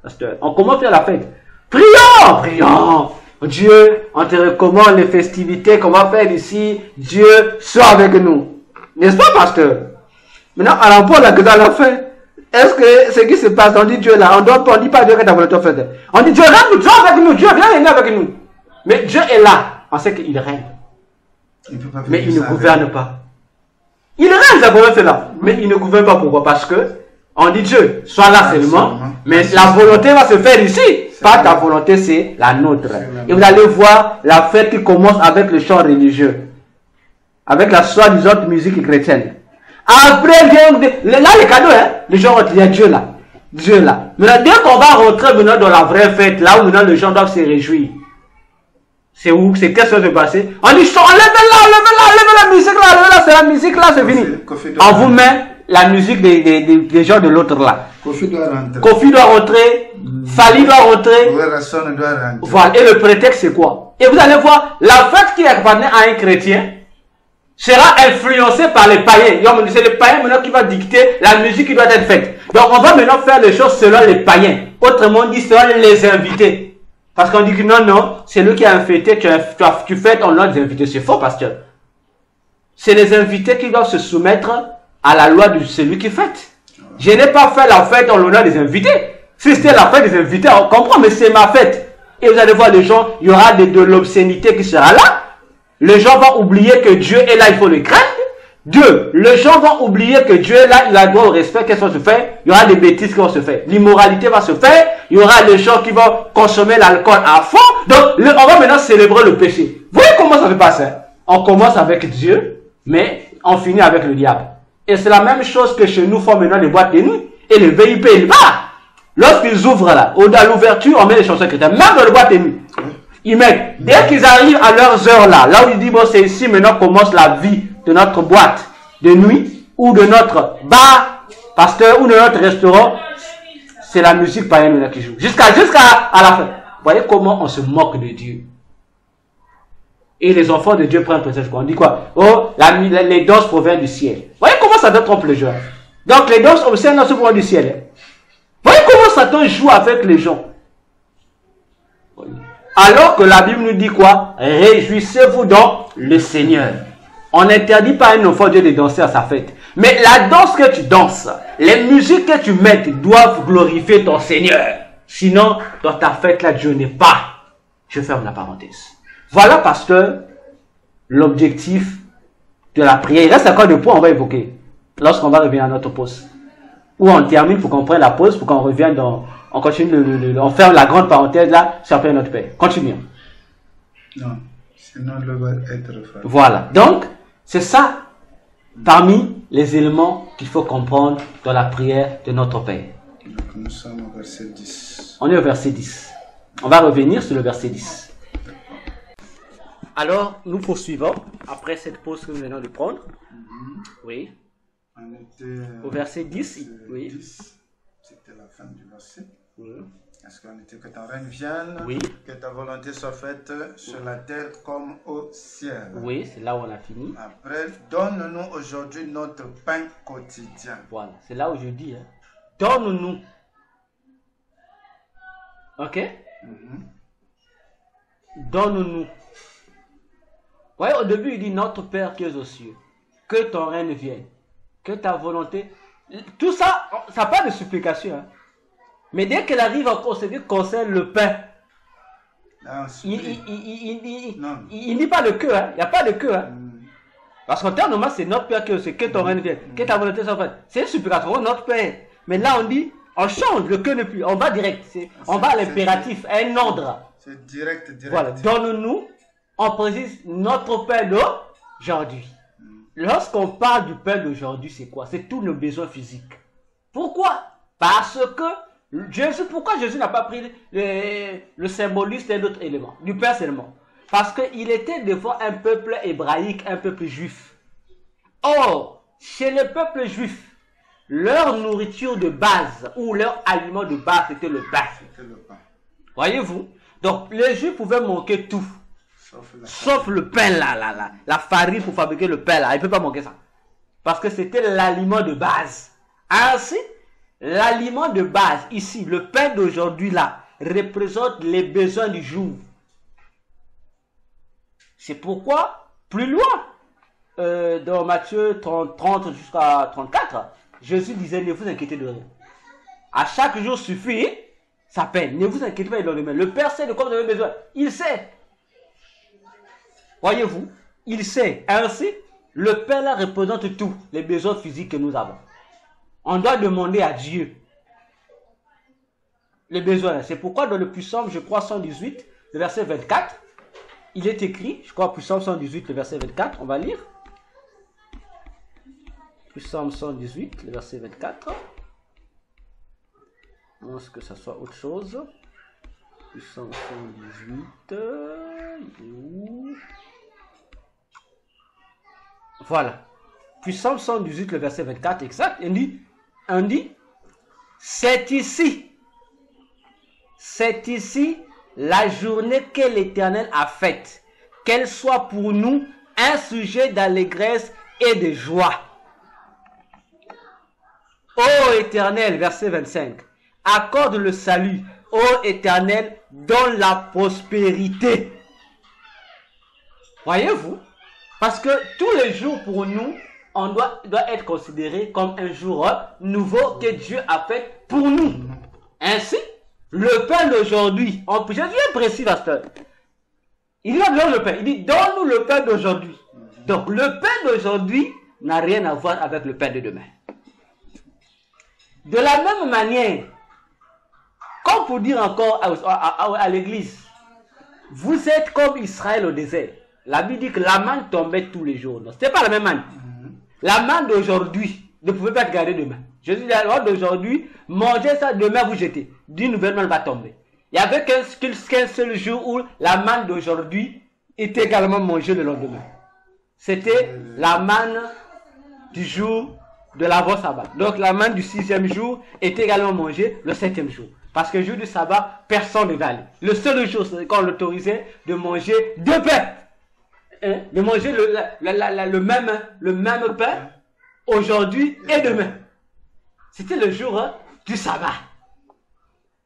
Pasteur, on commence à faire la fête. Prions, prions. Dieu, on te recommande les festivités qu'on va faire ici. Dieu, sois avec nous. N'est-ce pas, pasteur? Maintenant, à l'emploi, là, que dans la fin, est-ce que ce qui se passe, on dit Dieu là, on dit pas Dieu que ta volonté faite. On dit Dieu règne, Dieu avec nous, Dieu viens régner avec nous. Mais Dieu est là, on sait qu'il règne. Mais il ne gouverne pas. Il règne, sa volonté là. Mais il ne gouverne pas. Pourquoi? Parce que on dit Dieu, sois là seulement. Mais la volonté va se faire ici. Pas ta volonté, c'est la nôtre. Et vous allez voir la fête qui commence avec le chant religieux. Avec la soi-disant musique chrétienne. Après, là, les cadeaux, hein, les gens vont dire Dieu là. Dieu là. Maintenant, dès qu'on va rentrer maintenant dans la vraie fête, là où maintenant les gens doivent se réjouir. C'est où? C'est qu'est-ce qui va se passer? On dit, enlevez la musique là, c'est la musique là, c'est fini. On vous met la musique des gens de l'autre là. Kofi doit rentrer. Kofi doit rentrer, Fali doit rentrer. Rasson doit rentrer. Voilà. Et le prétexte c'est quoi? Et vous allez voir, la fête qui appartenait à un chrétien sera influencée par les païens. C'est les païens maintenant qui va dicter la musique qui doit être faite. Donc on va maintenant faire les choses selon les païens. Autrement dit, selon les invités. Parce qu'on dit que non, c'est lui qui a fêté, tu fêtes en nom des invités. C'est faux, pasteur. C'est les invités qui doivent se soumettre à la loi de celui qui fête. Je n'ai pas fait la fête en l'honneur des invités. Si c'était la fête des invités, on comprend, mais c'est ma fête. Et vous allez voir les gens, il y aura de l'obscénité qui sera là. Les gens vont oublier que Dieu est là, il faut le craindre. Deux, les gens vont oublier que Dieu est là, il a droit au respect, qu'est-ce qui va se faire? Il y aura des bêtises qui vont se faire. L'immoralité va se faire. Il y aura les gens qui vont consommer l'alcool à fond. Donc, on va maintenant célébrer le péché. Vous voyez comment ça se passe, hein? On commence avec Dieu, mais on finit avec le diable. Et c'est la même chose que chez nous font maintenant les boîtes de nuit. Et le VIP, il va. Lorsqu'ils ouvrent là, à l'ouverture, on met les chansons chrétiennes. Même dans le boîte de nuit. Ils mettent, dès qu'ils arrivent à leurs heures là où ils disent, bon, c'est ici maintenant commence la vie de notre boîte de nuit, ou de notre bar, pasteur, ou de notre restaurant, c'est la musique païenne qui joue. Jusqu'à la fin. Vous voyez comment on se moque de Dieu. Et les enfants de Dieu prennent prétexte. On dit quoi? Oh, les danses proviennent du ciel. Vous voyez comment Satan trompe les gens. Donc les danses obscènes ne proviennent du ciel. Vous voyez comment Satan joue avec les gens. Alors que la Bible nous dit quoi? Réjouissez-vous dans le Seigneur. On n'interdit pas à un enfant de Dieu de danser à sa fête. Mais la danse que tu danses, les musiques que tu mets doivent glorifier ton Seigneur. Sinon, dans ta fête là, Dieu n'est pas. Je ferme la parenthèse. Voilà, pasteur, l'objectif de la prière. Il reste encore des points, on va évoquer lorsqu'on va revenir à notre pause. Où on termine pour qu'on prenne la pause, pour qu'on revienne dans... On continue, on ferme la grande parenthèse là, sur après notre Père. Continuons. Non, sinon le va être fait. Voilà. Donc, c'est ça, parmi les éléments qu'il faut comprendre dans la prière de notre Père. Donc, nous sommes au verset 10. On est au verset 10. On va revenir sur le verset 10. Alors, nous poursuivons, après cette pause que nous venons de prendre. Oui. On était au verset 10. Oui. 10. C'était la fin du verset. Oui. Est-ce qu'on était que ton règne vienne, oui. Que ta volonté soit faite sur la terre comme au ciel. Oui, c'est là où on a fini. Après, donne-nous aujourd'hui notre pain quotidien. Voilà, c'est là où je dis, hein. Donne-nous. Ok? Donne-nous. Vous voyez, au début, il dit notre Père qui es aux cieux, que ton règne vienne, que ta volonté. Tout ça, ça n'a pas de supplication, hein. Mais dès qu'elle arrive en ce qui concerne le pain, il ne dit pas de queue, hein. Il n'y a pas de queue, hein. Parce qu'en termes normal, c'est notre Père qui est aux cieux, que ton règne vienne, que ta volonté soit faite. C'est une supplication, notre Père. Mais là, on dit, on change, le queue n'est plus, on va direct, on va à l'impératif, à un ordre. C'est direct. Voilà, donne-nous, on précise notre pain d'aujourd'hui. Lorsqu'on parle du pain d'aujourd'hui, c'est quoi? C'est tous nos besoins physiques. Pourquoi? Parce que pourquoi Jésus n'a pas pris le symbolisme d'un autre élément, du pain seulement? Parce qu'il était devant un peuple hébraïque, un peuple juif. Or, chez le peuple juif, leur nourriture de base, ou leur aliment de base, c'était le pain. Voyez-vous? Donc, les Juifs pouvaient manquer tout. Sauf le pain là. La farine pour fabriquer le pain là. Ils ne peuvent pas manquer ça. Parce que c'était l'aliment de base. Ainsi, l'aliment de base, ici, le pain d'aujourd'hui là, représente les besoins du jour. C'est pourquoi, plus loin, dans Matthieu 30 jusqu'à 34, Jésus disait, ne vous inquiétez de rien. À chaque jour suffit sa peine. Ne vous inquiétez pas de lendemain. Le Père sait de quoi vous avez besoin. Il sait. Voyez-vous, il sait. Ainsi, le Père là représente tous les besoins physiques que nous avons. On doit demander à Dieu les besoins. C'est pourquoi dans le Psaume, je crois, 118, le verset 24, il est écrit, je crois, Psaume 118, le verset 24, on va lire. Psaume 118, le verset 24. Est-ce que ça soit autre chose? Psaume 118. Voilà. Psaume 118, le verset 24, exact. On dit, c'est ici la journée que l'Éternel a faite. Qu'elle soit pour nous un sujet d'allégresse et de joie. Ô Éternel, verset 25, accorde le salut, ô Éternel, donne la prospérité. Voyez-vous? Parce que tous les jours pour nous, on doit être considéré comme un jour nouveau que Dieu a fait pour nous. Ainsi, le pain d'aujourd'hui, Jésus est précis, pasteur. Il a donné le pain. Il dit, donne-nous le pain d'aujourd'hui. Donc, le pain d'aujourd'hui n'a rien à voir avec le pain de demain. De la même manière, comme pour dire encore à l'église, vous êtes comme Israël au désert. La Bible dit que la manne tombait tous les jours. Ce n'est pas la même manne. La manne d'aujourd'hui ne pouvait pas être gardée demain. Jésus dit, la manne d'aujourd'hui, mangez ça, demain vous jetez. D'une nouvelle manne va tomber. Il n'y avait qu'un seul jour où la manne d'aujourd'hui était également mangée le lendemain. C'était la manne du jour de l'avant-sabbat. Donc la manne du 6e jour était également mangée le 7e jour. Parce que le jour du sabbat, personne ne va aller. Le seul jour, c'est quand on l'autorisait de manger deux pains. De manger le même pain aujourd'hui et demain. C'était le jour du sabbat.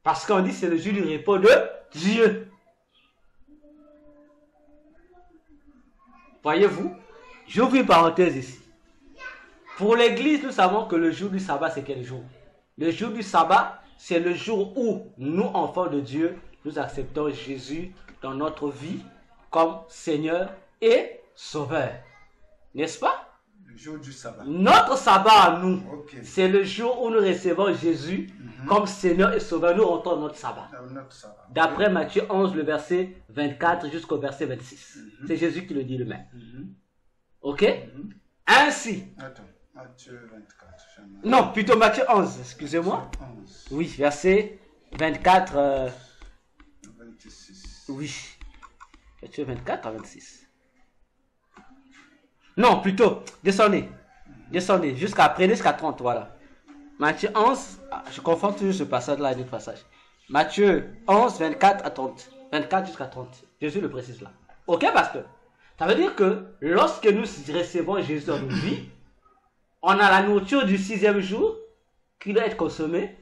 Parce qu'on dit que c'est le jour du repos de Dieu. Voyez-vous, j'ouvre une parenthèse ici. Pour l'église, nous savons que le jour du sabbat, c'est quel jour? Le jour du sabbat, c'est le jour où nous, enfants de Dieu, nous acceptons Jésus dans notre vie comme Seigneur et Sauveur. N'est-ce pas? Le jour du sabbat. Notre sabbat à nous, c'est le jour où nous recevons Jésus comme Seigneur et Sauveur. Nous rentrons dans notre sabbat. D'après Matthieu 11, le verset 24 jusqu'au verset 26. C'est Jésus qui le dit lui-même. Ok? Ainsi. Attends, Matthieu 24. Non, plutôt Matthieu 11, excusez-moi. Oui, verset 24. 26. Oui. Matthieu 24 à 26. Non, plutôt, descendez, jusqu'à 30, voilà. Matthieu 11, je confonds toujours ce passage-là et notre passage. Matthieu 11, 24 à 30. 24 jusqu'à 30. Jésus le précise là. Ok, pasteur? Ça veut dire que lorsque nous recevons Jésus dans nos vies, on a la nourriture du 6e jour qui doit être consommée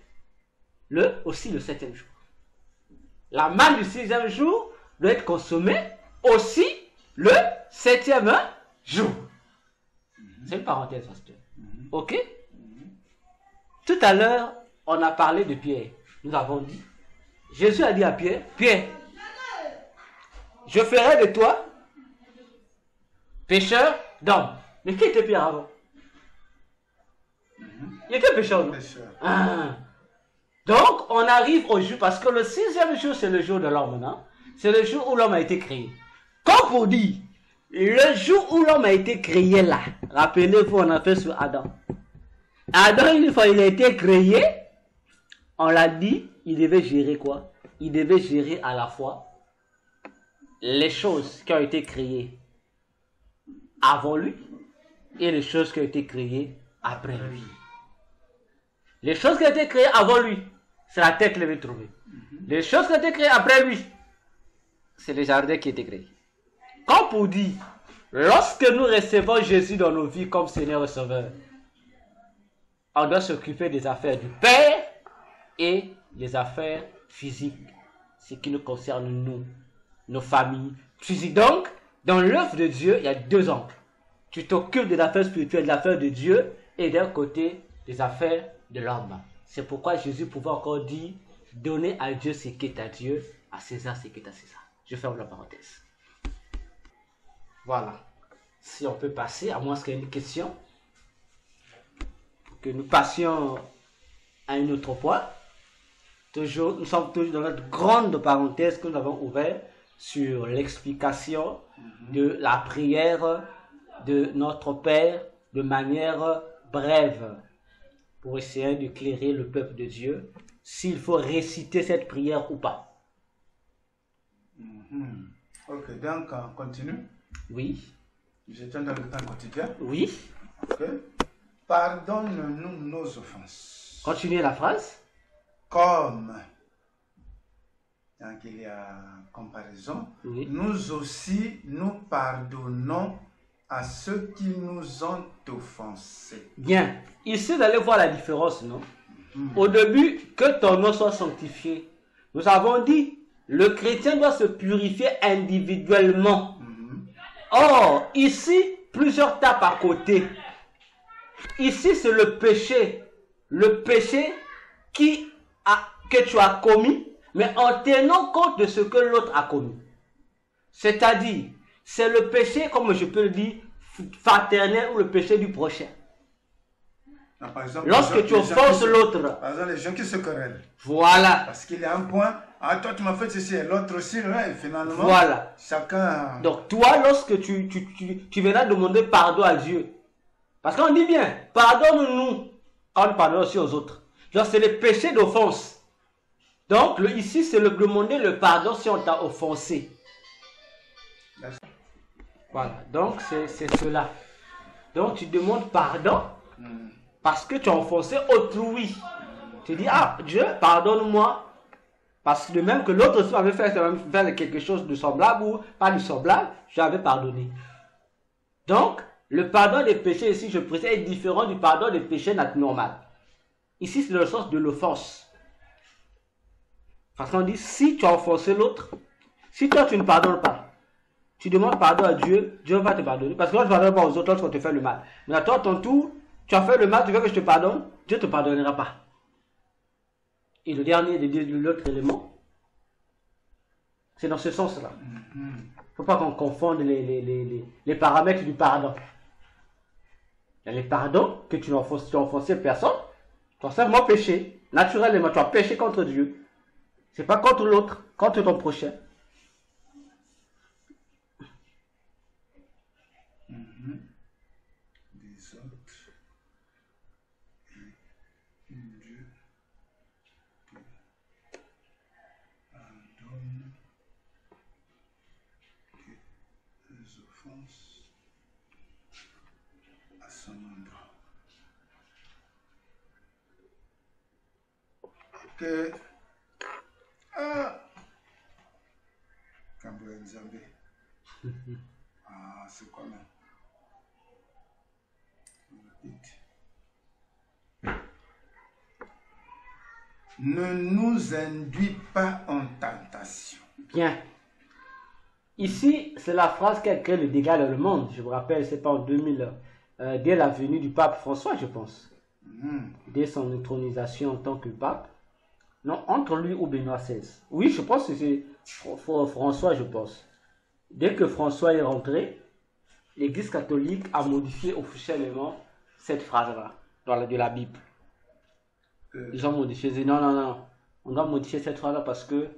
aussi le 7e jour. La manne du 6e jour doit être consommée aussi le 7e jour. C'est une parenthèse, pasteur. Ok? Tout à l'heure, on a parlé de Pierre. Nous avons dit, Jésus a dit à Pierre, Pierre, je ferai de toi pécheur d'hommes. Mais qui était Pierre avant? Il était pécheur, non? Donc, on arrive au jour, parce que le 6e jour, c'est le jour de l'homme, non? C'est le jour où l'homme a été créé. Comme pour dire, le jour où l'homme a été créé là, rappelez-vous, on a fait sur Adam. Adam, une fois il a été créé, on l'a dit, il devait gérer quoi? Il devait gérer à la fois les choses qui ont été créées avant lui et les choses qui ont été créées après lui. Les choses qui ont été créées avant lui, c'est la terre qu'il avait trouvée. Les choses qui ont été créées après lui, c'est le jardin qui est créé. Comme pour dire, lorsque nous recevons Jésus dans nos vies comme Seigneur et Sauveur, on doit s'occuper des affaires du Père et des affaires physiques, ce qui nous concerne nous, nos familles. Donc, dans l'œuvre de Dieu, il y a deux angles. Tu t'occupes des affaires spirituelles, des affaires de Dieu, et d'un côté, des affaires de l'homme. C'est pourquoi Jésus pouvait encore dire, donnez à Dieu ce qui est à Dieu, à César ce qui est à César. Je ferme la parenthèse. Voilà. Si on peut passer, à moins qu'il y ait une question, pour que nous passions à un autre point. Nous sommes toujours dans notre grande parenthèse que nous avons ouverte sur l'explication de la prière de notre Père de manière brève, pour essayer d'éclairer le peuple de Dieu, s'il faut réciter cette prière ou pas. Ok, donc on continue. Oui. J'étais dans le temps quotidien. Oui. Ok. Pardonne-nous nos offenses. Continuez la phrase. Comme, donc il y a comparaison, Oui. nous aussi nous pardonnons à ceux qui nous ont offensés. Bien. Ici, vous allez voir la différence, non? Au début, que ton nom soit sanctifié. Nous avons dit, le chrétien doit se purifier individuellement. Or, ici, plusieurs tapes à côté. Ici, c'est le péché. Le péché que tu as commis, mais en tenant compte de ce que l'autre a commis. C'est-à-dire, c'est le péché, comme je peux le dire, fraternel ou le péché du prochain. Non, par exemple, lorsque tu offenses l'autre. Par exemple, les gens qui se querellent. Voilà. Parce qu'il y a un point, ah toi tu m'as fait ceci, et l'autre aussi, ouais, finalement. Voilà. Chacun. Donc toi, lorsque tu viendras demander pardon à Dieu, parce qu'on dit bien, pardonne-nous, quand nous pardonnons aussi aux autres. Donc c'est le péché d'offense. Donc ici, c'est le demander le pardon si on t'a offensé. Voilà, donc c'est cela. Donc tu demandes pardon parce que tu as offensé autrui. Tu dis, ah Dieu, pardonne-moi. Parce que de même que l'autre aussi m'avait fait quelque chose de semblable ou pas de semblable, je l'avais pardonné. Donc, le pardon des péchés ici, je précise, est différent du pardon des péchés normal. Ici, c'est le sens de l'offense. Parce qu'on dit, si tu as offensé l'autre, si toi tu ne pardonnes pas, tu demandes pardon à Dieu, Dieu va te pardonner. Parce que toi, tu ne pardonnes pas aux autres lorsqu'on te fait le mal. Mais à toi, ton tour, tu as fait le mal, tu veux que je te pardonne, Dieu ne te pardonnera pas. Et le dernier de l'autre élément, c'est dans ce sens-là. Il ne faut pas qu'on confonde les paramètres du pardon. Il y a les pardons que tu as offensé personne, tu as simplement péché. Naturellement, tu as péché contre Dieu. Ce n'est pas contre l'autre, contre ton prochain. Des autres. Dieu pardonne les offenses à son endroit. Que Kambo Nzambe. Ah, c'est quoi même? Ne nous induis pas en tentation. Bien. Ici, c'est la phrase qui a créé le dégât dans le monde. Je me rappelle, c'est pas en 2000, dès la venue du pape François, je pense. Dès son intronisation en tant que pape. Non, entre lui ou Benoît XVI. Oui, je pense que c'est François, je pense. Dès que François est rentré, l'Église catholique a modifié officiellement cette phrase-là, de la Bible. Ils ont modifié, ils disent non, on doit modifier cette phrase-là parce que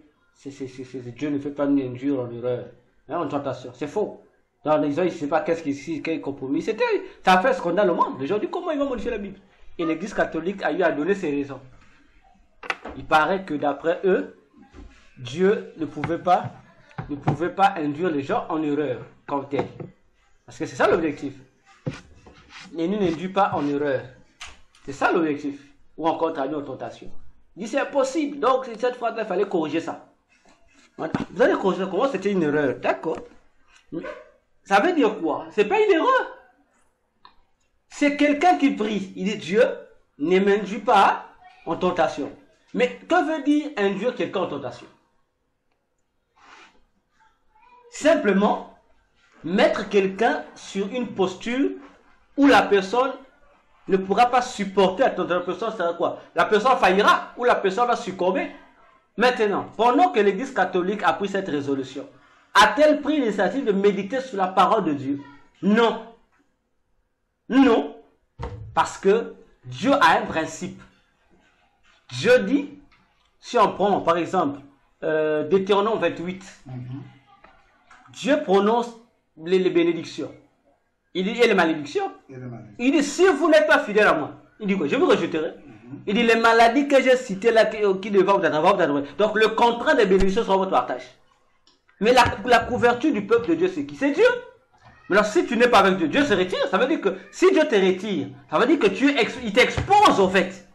Dieu ne fait pas nous induire en erreur. En tentation, c'est faux. Dans les gens, ils ne savent pas quel compromis. Ça a fait scandale au monde. Les gens disent comment ils vont modifier la Bible. Et l'Église catholique a eu à donner ses raisons. Il paraît que d'après eux, Dieu ne pouvait pas induire les gens en erreur comme tel. Parce que c'est ça l'objectif. Et nous n'induit pas en erreur. C'est ça l'objectif. Ou encore traduit en tentation. Il dit c'est impossible. Donc cette phrase-là, il fallait corriger ça. Vous allez considérer comment c'était une erreur. D'accord. Ça veut dire quoi? C'est pas une erreur. C'est quelqu'un qui prie. Il dit Dieu ne m'induit pas en tentation. Mais que veut dire induire quelqu'un en tentation? Simplement mettre quelqu'un sur une posture où la personne ne pourra pas supporter la tentation. La personne, c'est quoi? La personne faillira ou la personne va succomber. Maintenant, pendant que l'Église catholique a pris cette résolution, a-t-elle pris l'initiative de méditer sur la parole de Dieu? Non. Non. Parce que Dieu a un principe. Dieu dit, si on prend par exemple Deutéronome 28, Dieu prononce les bénédictions. Il dit, et les malédictions. Il dit, si vous n'êtes pas fidèle à moi, il dit quoi? Je vous rejeterai. Il dit, les maladies que j'ai citées là, qui ne vont vous atteindre. Donc le contrat des bénédictions sera votre partage. Mais la couverture du peuple de Dieu, c'est qui? C'est Dieu. Mais alors, si tu n'es pas avec Dieu, Dieu se retire. Ça veut dire que si Dieu te retire, ça veut dire que il t'expose au fait.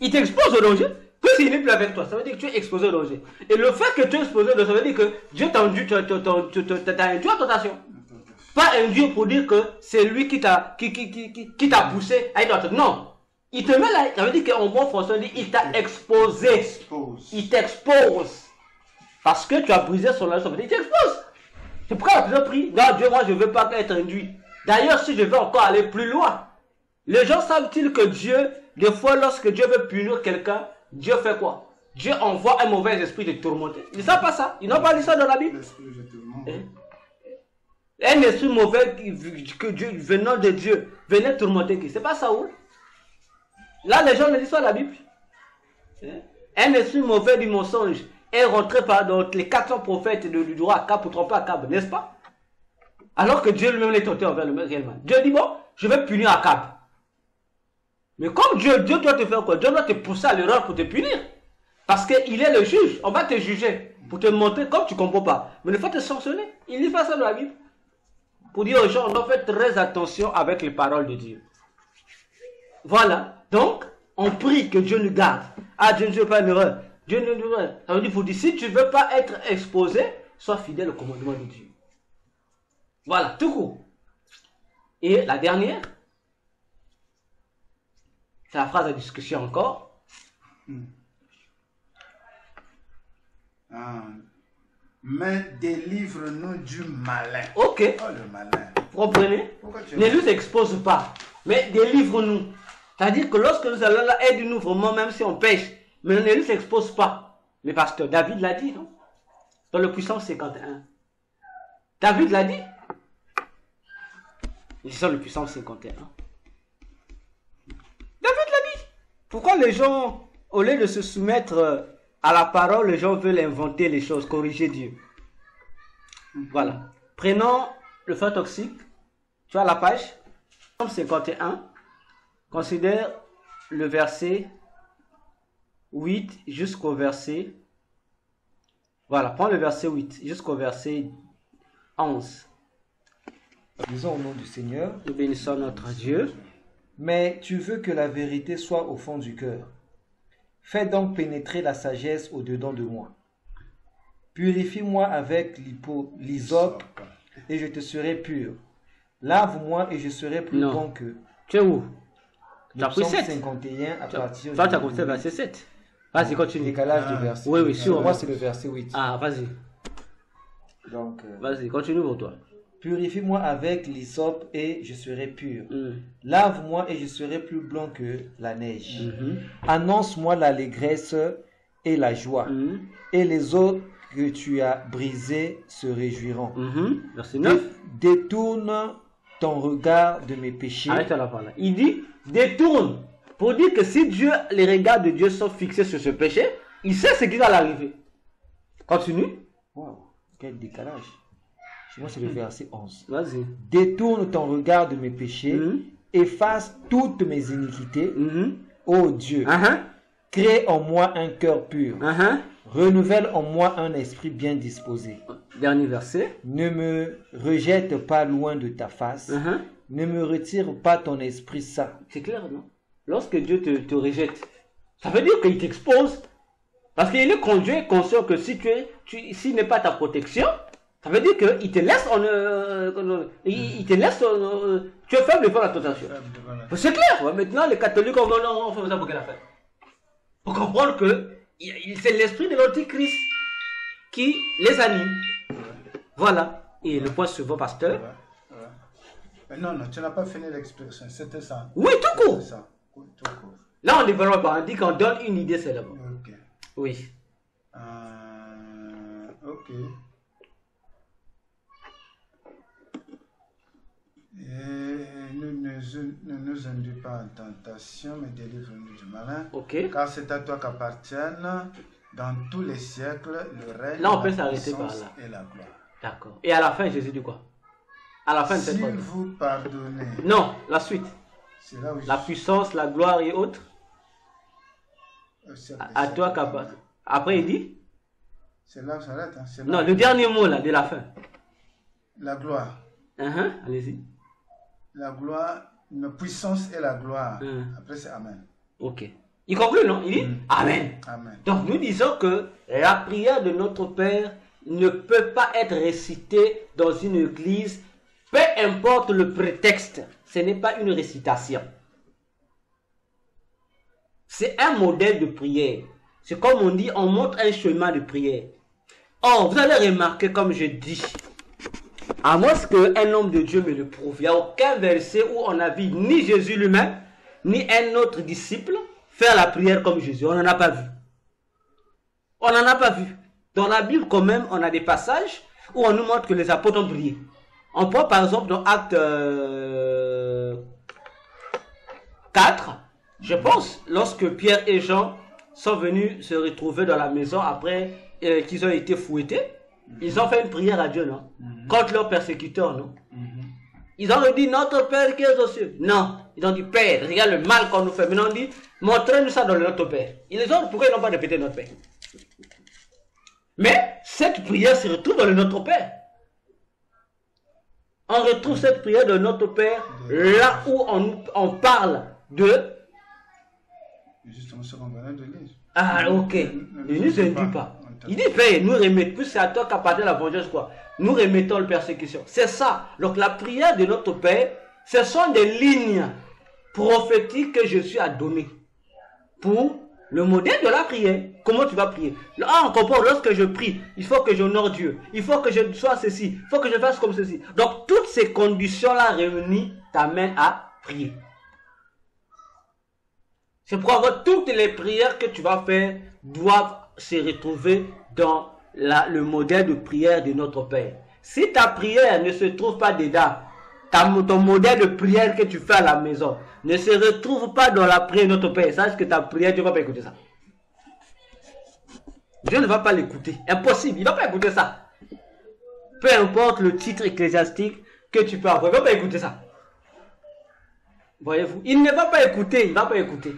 Il t'expose au danger. Puisqu'il n'est plus avec toi, ça veut dire que tu es exposé au danger. Et le fait que tu es exposé au danger, ça veut dire que Dieu t'a induit en tentation. Pas induit pour dire que c'est lui qui t'a poussé à être dans. Non. Il te met là, ça veut dire qu'en bon français, on dit il t'a exposé. Il t'expose. Parce que tu as brisé son lance, ça veut dire il t'expose. C'est pourquoi la personne prie. Non, Dieu, moi, je ne veux pas être induit. D'ailleurs, si je veux encore aller plus loin, les gens savent-ils que Dieu, des fois, lorsque Dieu veut punir quelqu'un, Dieu fait quoi? Dieu envoie un mauvais esprit de tourmenter. Ils ne savent pas ça. Ils n'ont pas lu ça dans la Bible. Un esprit mauvais venant de Dieu venait tourmenter qui? C'est pas Saoul. Là, les gens ne lisent pas la Bible. Un esprit mauvais du mensonge est rentré dans les 400 prophètes du roi Akab pour tromper Akab, n'est-ce pas? Alors que Dieu lui-même les tentait envers le réellement. Dieu dit, bon, je vais punir Akab. Mais comme Dieu doit te faire quoi? Dieu doit te pousser à l'erreur pour te punir. Parce qu'il est le juge. On va te juger pour te montrer comme tu ne comprends pas. Mais il faut te sanctionner. Il dit pas ça dans la Bible. Pour dire aux gens, on doit faire très attention avec les paroles de Dieu. Voilà. Donc, on prie que Dieu nous garde. Ah, Dieu ne veut pas une erreur. Dieu ne veut pas. Ça veut dire, faut si tu ne veux pas être exposé, sois fidèle au commandement de Dieu. Voilà, tout court. Et la dernière, c'est la phrase de discussion encore. Mais délivre-nous du malin. Ok. Oh, le malin. Vous comprenez? Ne nous expose pas, mais délivre-nous. C'est-à-dire que lorsque nous allons là, aide-nous vraiment, même si on pêche, mais ne nous expose pas. Le pasteur David l'a dit, non? Dans le Psaume 51. David l'a dit. C'est ça le Psaume 51. David l'a dit. Pourquoi les gens, au lieu de se soumettre à la parole, les gens veulent inventer les choses, corriger Dieu? Voilà. Prenons le feu toxique. Tu as la page. Psaume 51. Considère le verset 8 jusqu'au verset. Voilà, prends le verset 8 jusqu'au verset 11. Disons au nom du Seigneur. Nous bénissons notre Dieu. Mais tu veux que la vérité soit au fond du cœur. Fais donc pénétrer la sagesse au-dedans de moi. Purifie-moi avec l'hysope et je te serai pur. Lave-moi et je serai plus bon qu'eux. Tu es où? Tu as pris 7. 51 à partir tu as commencé verset 7. Vas-y, continue. Décalage de verset. Oui, sûr. Moi, c'est le verset 8. Ah, vas-y. Donc, vas-y, continue pour toi. Purifie-moi avec l'hysope et je serai pur. Lave-moi et je serai plus blanc que la neige. Annonce-moi l'allégresse et la joie. Et les autres que tu as brisés se réjouiront. Verset 9. Détourne ton regard de mes péchés. Arrête la parole. Il dit détourne. Pour dire que si Dieu, les regards de Dieu sont fixés sur ce péché, il sait ce qui va l'arriver. Continue. Wow, quel décalage. Chez moi, c'est le verset 11. Vas-y. Détourne ton regard de mes péchés, efface toutes mes iniquités, ô Dieu. Crée en moi un cœur pur. Renouvelle en moi un esprit bien disposé. Dernier verset. Ne me rejette pas loin de ta face. Ne me retire pas ton esprit saint. C'est clair, non? Lorsque Dieu te rejette, ça veut dire qu'il t'expose. Parce qu'il est conduit conscient que si s'il n'est pas ta protection, ça veut dire qu'il te laisse, il te laisse, tu es faible devant la tentation. C'est clair. Ouais, maintenant, les catholiques, on fait ça pour quelle affaire? Pour comprendre que c'est l'esprit de l'antichrist qui les anime. Voilà. Et le point suivant, pasteur. Non, tu n'as pas fini l'expression. C'était ça. Oui, tout court. Ça. Tout court. Là, on ne développe pas. On dit qu'on donne une idée seulement. Ok. Oui. Ok. Et ne nous induis pas en tentation, mais délivre-nous du malin. Ok. Car c'est à toi qu'appartiennent dans tous les siècles le règne, là, on peut la s'arrêter par puissance là. et la gloire. D'accord. Et à la fin, Jésus dit quoi? À la fin de cette Si phrase. vous pardonnez. Non, la suite. C'est là où La puissance, la gloire et autres. À toi qu'appartient. Après, il dit? C'est là où ça arrête. Hein. Non, le dernier mot là, de la fin. La gloire. Allez-y. La gloire, la puissance et la gloire. Après, c'est Amen. Ok. Il conclut, non? Il dit Amen. Amen. Donc, nous disons que la prière de notre Père ne peut pas être récitée dans une église, peu importe le prétexte. Ce n'est pas une récitation. C'est un modèle de prière. C'est comme on dit, on montre un chemin de prière. Or, vous allez remarquer, comme je dis, à moins qu'un homme de Dieu me le prouve, il n'y a aucun verset où on a vu ni Jésus lui-même, ni un autre disciple faire la prière comme Jésus. On n'en a pas vu. On n'en a pas vu. Dans la Bible, quand même, on a des passages où on nous montre que les apôtres ont prié. On prend par exemple dans Acte 4, je pense, lorsque Pierre et Jean sont venus se retrouver dans la maison après qu'ils ont été fouettés, ils ont fait une prière à Dieu, non? Contre leurs persécuteurs, non? Ils ont dit, notre Père qui est aux cieux. Non, ils ont dit, Père, regarde le mal qu'on nous fait. Maintenant, on dit, montrez-nous ça dans le notre Père. Pourquoi ils n'ont pas répété notre Père? Mais cette prière se retrouve dans le Notre Père. On retrouve cette prière de notre Père là où on parle de... Justement, ce qu'on vient de lire. Ah, ok. Il ne nous induit pas. Il dit, Père, nous remettons, plus c'est à toi qu'appartient la vengeance, quoi. Nous remettons la persécution. C'est ça. Donc la prière de notre Père, ce sont des lignes prophétiques que Jésus a données pour le modèle de la prière. Comment tu vas prier? Là, on comprend, lorsque je prie, il faut que j'honore Dieu. Il faut que je sois ceci. Il faut que je fasse comme ceci. Donc, toutes ces conditions-là réunies t'amènent à prier. C'est pourquoi toutes les prières que tu vas faire doivent se retrouver dans le modèle de prière de notre Père. Si ta prière ne se trouve pas dedans, ton modèle de prière que tu fais à la maison ne se retrouve pas dans la prière de notre Père, sache que ta prière, Dieu ne va pas écouter ça. Dieu ne va pas l'écouter. Impossible, il ne va pas écouter ça. Peu importe le titre ecclésiastique que tu peux avoir, il ne va pas écouter ça. Voyez-vous, il ne va pas écouter, il ne va pas écouter.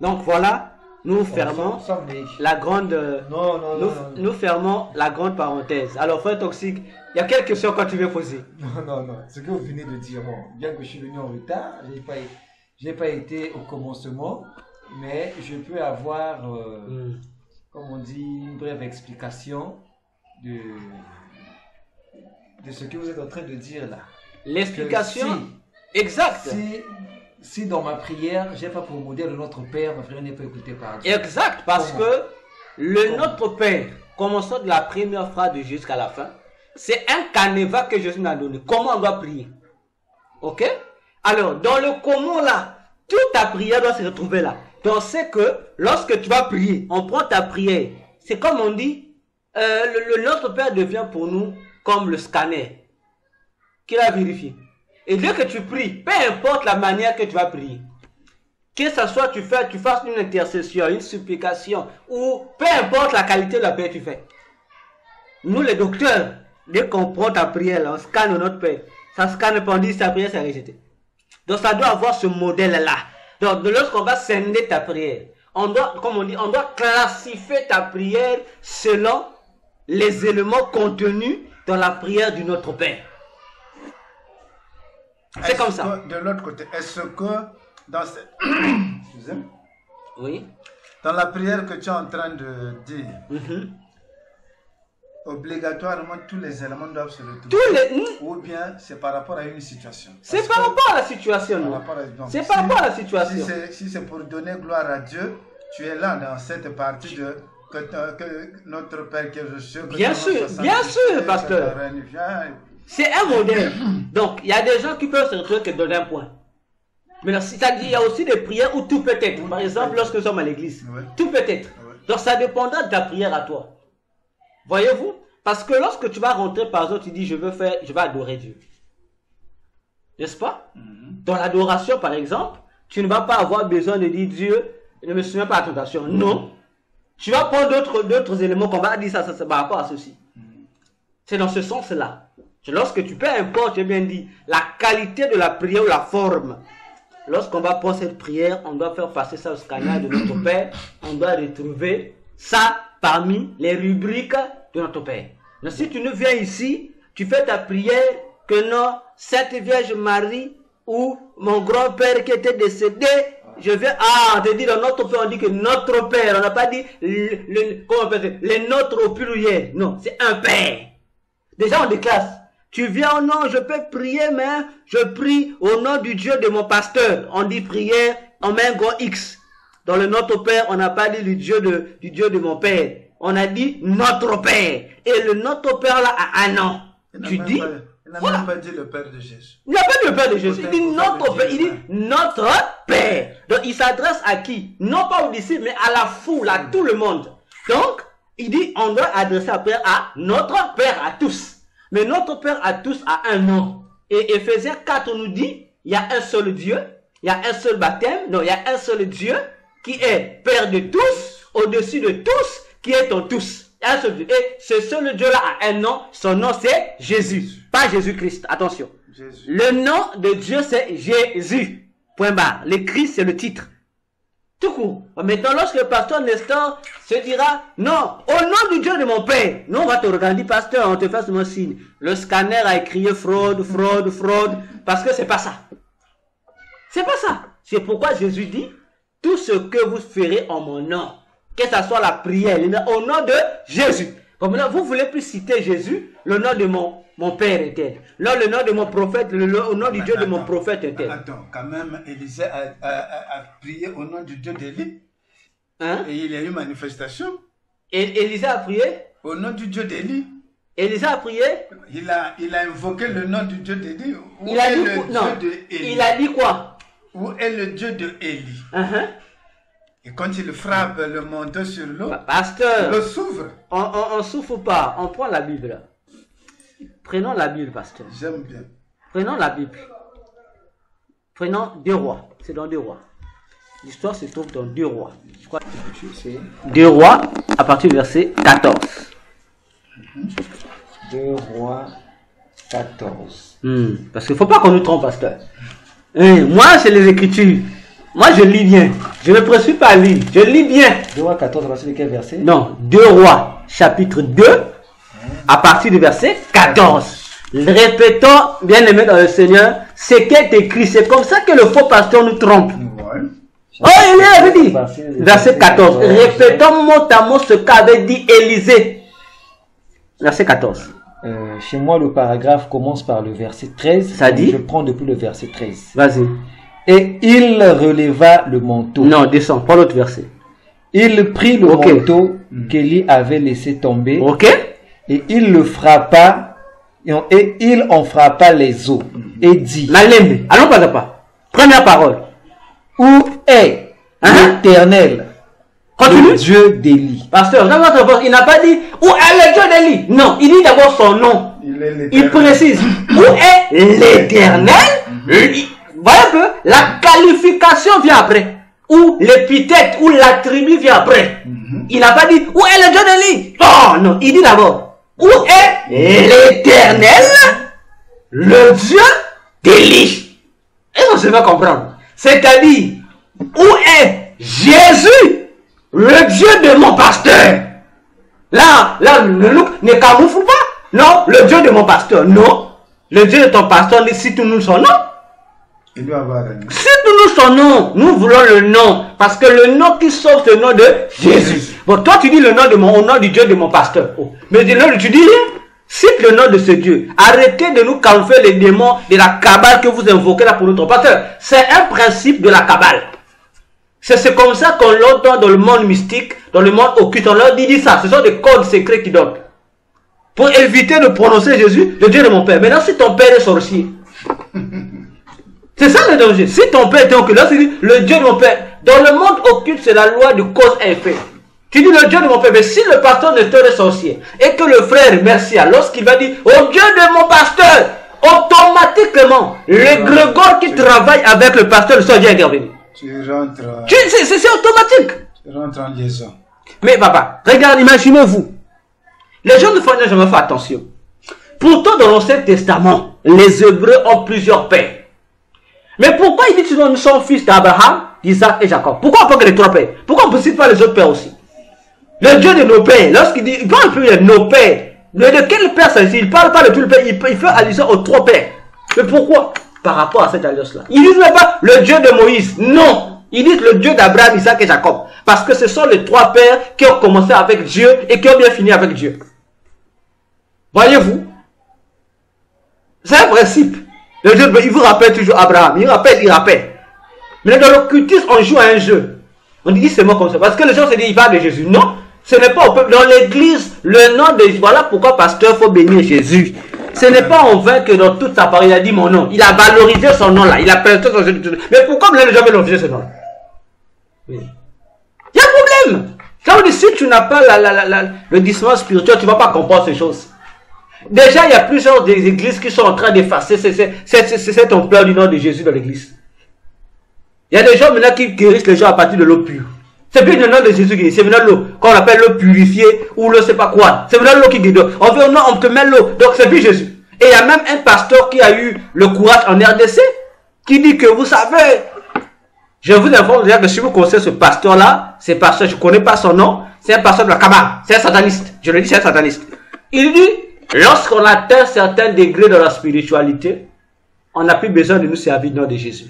Donc voilà, nous fermons la grande... Nous fermons la grande parenthèse. Alors, frère Toxique, il y a quelques questions que tu veux poser. Non. Ce que vous venez de dire, bon, bien que je suis venu en retard, je n'ai pas été au commencement, mais je peux avoir, comme on dit, une brève explication de ce que vous êtes en train de dire là. L'explication exacte. Si dans ma prière, je n'ai pas pour modèle notre Père, ma prière n'est pas écoutée par Dieu. Exact, parce que notre Père, commençant de la première phrase de jusqu'à la fin, c'est un canevas que Jésus nous a donné. Comment on doit prier? Ok? Alors, dans le comment là, toute ta prière doit se retrouver là. Donc, c'est que lorsque tu vas prier, on prend ta prière. C'est comme on dit, notre Père devient pour nous comme le scanner qu'il a vérifié. Et dès que tu pries, peu importe la manière que tu vas prier, que ce soit tu fasses une intercession, une supplication, ou peu importe la qualité de la prière que tu fais. Nous les docteurs, dès qu'on prend ta prière, là, on scanne notre Père. Ça scanne pas, on dit ta prière c'est rejeté. Donc ça doit avoir ce modèle-là. Donc lorsqu'on va scinder ta prière, on doit, comme on dit, on doit classifier ta prière selon les éléments contenus dans la prière du Notre Père. C'est comme ça. De l'autre côté, est-ce que dans cette... Oui. Dans la prière que tu es en train de dire, obligatoirement tous les éléments doivent se retrouver. Ou bien c'est par rapport à une situation. C'est par rapport à la situation. C'est par rapport à la situation. Si c'est pour donner gloire à Dieu, tu es là dans cette partie de que notre Père qui est aux cieux. Bien sûr, pasteur. C'est un modèle. Donc, il y a des gens qui peuvent se retrouver que dans un point. Mais c'est-à-dire, il y a aussi des prières où tout peut être. Par exemple, lorsque nous sommes à l'église, tout peut être. Donc, ça dépendra de ta prière à toi. Voyez-vous? Parce que lorsque tu vas rentrer, par exemple, tu dis, je vais adorer Dieu. N'est-ce pas? Dans l'adoration, par exemple, tu ne vas pas avoir besoin de dire, Dieu, ne me souviens pas à la tentation. Non. Tu vas prendre d'autres éléments qu'on va dire ça par rapport à ceci. C'est dans ce sens-là. Lorsque peu importe, j'ai bien dit, la qualité de la prière ou la forme. Lorsqu'on va prendre cette prière, on doit faire passer ça au scanner de notre Père. On doit retrouver ça parmi les rubriques de notre Père. Donc, si tu ne viens ici, tu fais ta prière que non, Sainte Vierge Marie ou mon grand-père qui était décédé, je viens, on te dit dans notre Père, on dit que notre Père, on n'a pas dit comment on peut dire, les nôtres au pluriel. Non, c'est un Père. Déjà, on déclasse. Tu viens au nom, je peux prier, mais je prie au nom du Dieu de mon pasteur. On dit prière, on met un gros X. Dans le Notre Père, on n'a pas dit du Dieu de mon Père. On a dit notre Père. Et le Notre Père là a un nom. Tu dis, il n'a même pas dit le Père de Jésus. Il n'a pas dit le Père de Jésus. Il dit notre Père. Il dit notre Père. Donc il s'adresse à qui? Non pas aux disciples, mais à la foule, à tout le monde. Donc, il dit, on doit adresser la prière à notre Père à tous. Mais notre Père à tous a un nom. Et Éphésiens 4 nous dit, il y a un seul Dieu, il y a un seul baptême, non, il y a un seul Dieu qui est Père de tous, au-dessus de tous, qui est en tous. Il y a un seul Dieu. Et ce seul Dieu-là a un nom, son nom c'est Jésus, pas Jésus-Christ, attention. Jésus. Le nom de Dieu c'est Jésus, point barre. Le Christ c'est le titre. Tout court. Maintenant, lorsque le pasteur Nestor se dira, non, au nom du Dieu de mon Père, nous on va te regarder, pasteur, on te fait ce signe. Le scanner a écrit fraude, fraude, fraude, parce que c'est pas ça. C'est pas ça. C'est pourquoi Jésus dit, tout ce que vous ferez en mon nom, que ce soit la prière, au nom de Jésus. Comme là, vous voulez plus citer Jésus, le nom de mon Père est tel. Là, le nom de mon prophète, au nom du Dieu de mon prophète est tel. Attends, quand même, Élisée a prié au nom du Dieu d'Élie. Hein? Et il y a eu manifestation. Et Élisée a prié? Au nom du Dieu d'Élie. Élisée a prié? Il a invoqué le nom du Dieu d'Élie. Il a dit non. Il a dit quoi? Où est le Dieu de Élie? Et quand il frappe le manteau sur l'eau, pasteur, l'eau s'ouvre. On souffre pas, on prend la Bible. Prenons la Bible, pasteur. J'aime bien. Prenons la Bible. Prenons 2 Rois. C'est dans 2 Rois. L'histoire se trouve dans 2 Rois. Je crois que c'est 2 Rois à partir du verset 14. 2 Rois 14. Parce qu'il ne faut pas qu'on nous trompe, pasteur. Moi, c'est les Écritures. Moi, je lis bien. Je ne me précipite pas à lire. Je lis bien. 2 Rois 14, à partir de quel verset? Non, 2 Rois, chapitre 2, à partir du verset 14. Répétons, bien aimé dans le Seigneur, ce qui est écrit. C'est comme ça que le faux pasteur nous trompe. Oh, il avait dit. Verset 14. Répétons mot à mot ce qu'avait dit Élisée. Verset 14. Chez moi, le paragraphe commence par le verset 13. Ça dit? Je prends depuis le verset 13. Vas-y. Et il releva le manteau. Non, descends, prends l'autre verset. Il prit le manteau qu'Élie avait laissé tomber. Et il le frappa. Et il en frappa les os. Et dit. Malembe. Allons pas à pas. Première parole. Où est l'Éternel, le Dieu d'Élie? Pasteur, il n'a pas dit où est le Dieu d'Élie. Non, il dit d'abord son nom. Il précise où est l'Éternel. Voyez un peu, la qualification vient après. Ou l'épithète, ou l'attribut vient après. Il n'a pas dit où est le Dieu d'Élie. Oh non, il dit d'abord où est l'Éternel, le Dieu d'Élie. Est-ce qu'on se va comprendre? C'est-à-dire, où est Jésus, le Dieu de mon pasteur? Là, ne camoufle pas. Non, le Dieu de mon pasteur. Non, le Dieu de ton pasteur, cite-nous son nom. Il doit avoir un nom. Cite-nous son nom. Nous voulons le nom. Parce que le nom qui sauve, c'est le nom de Jésus. Bon, toi, tu dis le nom au nom du Dieu de mon pasteur. Oh. Mais tu dis rien. Cite le nom de ce Dieu. Arrêtez de nous camoufler les démons de la cabale que vous invoquez là pour notre pasteur. C'est un principe de la cabale. C'est comme ça qu'on l'entend dans le monde mystique, dans le monde occulte. On leur dit ça. Ce sont des codes secrets qui donnent. Pour éviter de prononcer Jésus, le Dieu de mon père. Maintenant, si ton père est sorcier, c'est ça le danger. Si ton père est occulte, là, c'est le Dieu de mon père. Dans le monde occulte, c'est la loi de cause et effet. Tu dis le Dieu de mon père, mais si le pasteur ne est sorcier, et que le frère Mercia, lorsqu'il va dire, oh Dieu de mon pasteur, automatiquement, le grégor qui travaille avec le pasteur, le soir vient intervenir. Tu rentres. C'est automatique. Tu rentres en liaison. Mais papa, regarde, imaginez-vous. Les gens ne font jamais fait attention. Pourtant, dans l'Ancien Testament, les Hébreux ont plusieurs pères. Mais pourquoi il dit que nous sommes fils d'Abraham, d'Isaac et Jacob? Pourquoi on parle que les trois pères? Pourquoi on ne cite pas les autres pères aussi? Le Dieu de nos pères, lorsqu'il dit, il parle plus de nos pères. Mais de quel père s'agit-il? Il ne parle pas de tout le père, il fait allusion aux trois pères. Mais pourquoi? Par rapport à cette alliance-là. Ils disent même pas le Dieu de Moïse. Non. Ils disent le Dieu d'Abraham, Isaac et Jacob. Parce que ce sont les trois pères qui ont commencé avec Dieu et qui ont bien fini avec Dieu. Voyez-vous? C'est un principe. Le Dieu, il vous rappelle toujours Abraham. Il rappelle. Mais dans l'occultisme, on joue à un jeu. On dit c'est moi comme ça. Parce que les gens se disent, il parle de Jésus. Non. Ce n'est pas au peuple. Dans l'église, le nom de Jésus. Voilà pourquoi pasteur faut bénir Jésus. Ce n'est pas en vain que dans toute sa parole, il a dit mon nom. Il a valorisé son nom là. Il a présenté son nom. Mais pourquoi vous n'avez jamais valorisé ce nom là? Oui. Il y a un problème. Ça veut dire, si tu n'as pas le discernement spirituel, tu ne vas pas comprendre ces choses. Déjà, il y a plusieurs des églises qui sont en train d'effacer cette ampleur du nom de Jésus dans l'église. Il y a des gens maintenant qui guérissent les gens à partir de l'eau pure. C'est plus le nom de Jésus qui guérit, c'est maintenant l'eau, qu'on appelle l'eau purifiée, ou l'eau c'est pas quoi. C'est maintenant l'eau qui guérit. On veut, non, on te met l'eau, donc c'est plus Jésus. Et il y a même un pasteur qui a eu le courage en RDC, qui dit que vous savez, je vous informe déjà que si vous connaissez ce pasteur-là, c'est pasteur, je ne connais pas son nom, c'est un pasteur de la Kabbale, c'est un sataniste. Je le dis, c'est un sataniste. Il dit, lorsqu'on atteint certains degrés de la spiritualité, on n'a plus besoin de nous servir du nom de Jésus.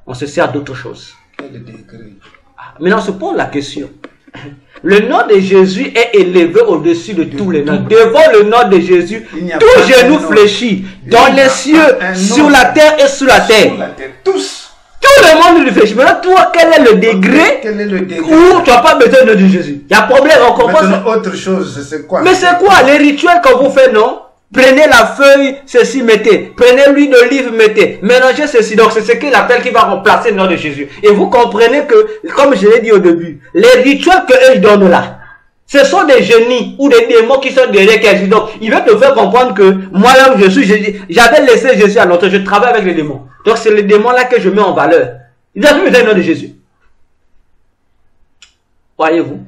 On se sert d'autre chose. Quel degré? Maintenant, on se pose la question. Le nom de Jésus est élevé au-dessus de tous les noms. Devant le nom de Jésus, tout genou fléchit. Dans les cieux, sur la terre et sous la terre. Tous. Tout le monde lui fléchit. Maintenant, toi, quel est le degré où tu n'as pas besoin de Jésus? Il y a un problème encore. Maintenant, autre chose, c'est quoi? Mais c'est quoi? Les rituels qu'on vous fait, non? Prenez la feuille, ceci, mettez. Prenez l'huile d'olive, mettez. Mélangez ceci. Donc, c'est ce qu'il appelle qui va remplacer le nom de Jésus. Et vous comprenez que, comme je l'ai dit au début, les rituels qu'eux, ils donnent là, ce sont des génies ou des démons qui sont derrière Jésus. Donc, ils veulent te faire comprendre que moi-même, j'avais laissé Jésus à longtemps. Je travaille avec les démons. Donc, c'est les démons-là que je mets en valeur. Ils n'ont plus besoin du nom de Jésus. Voyez-vous?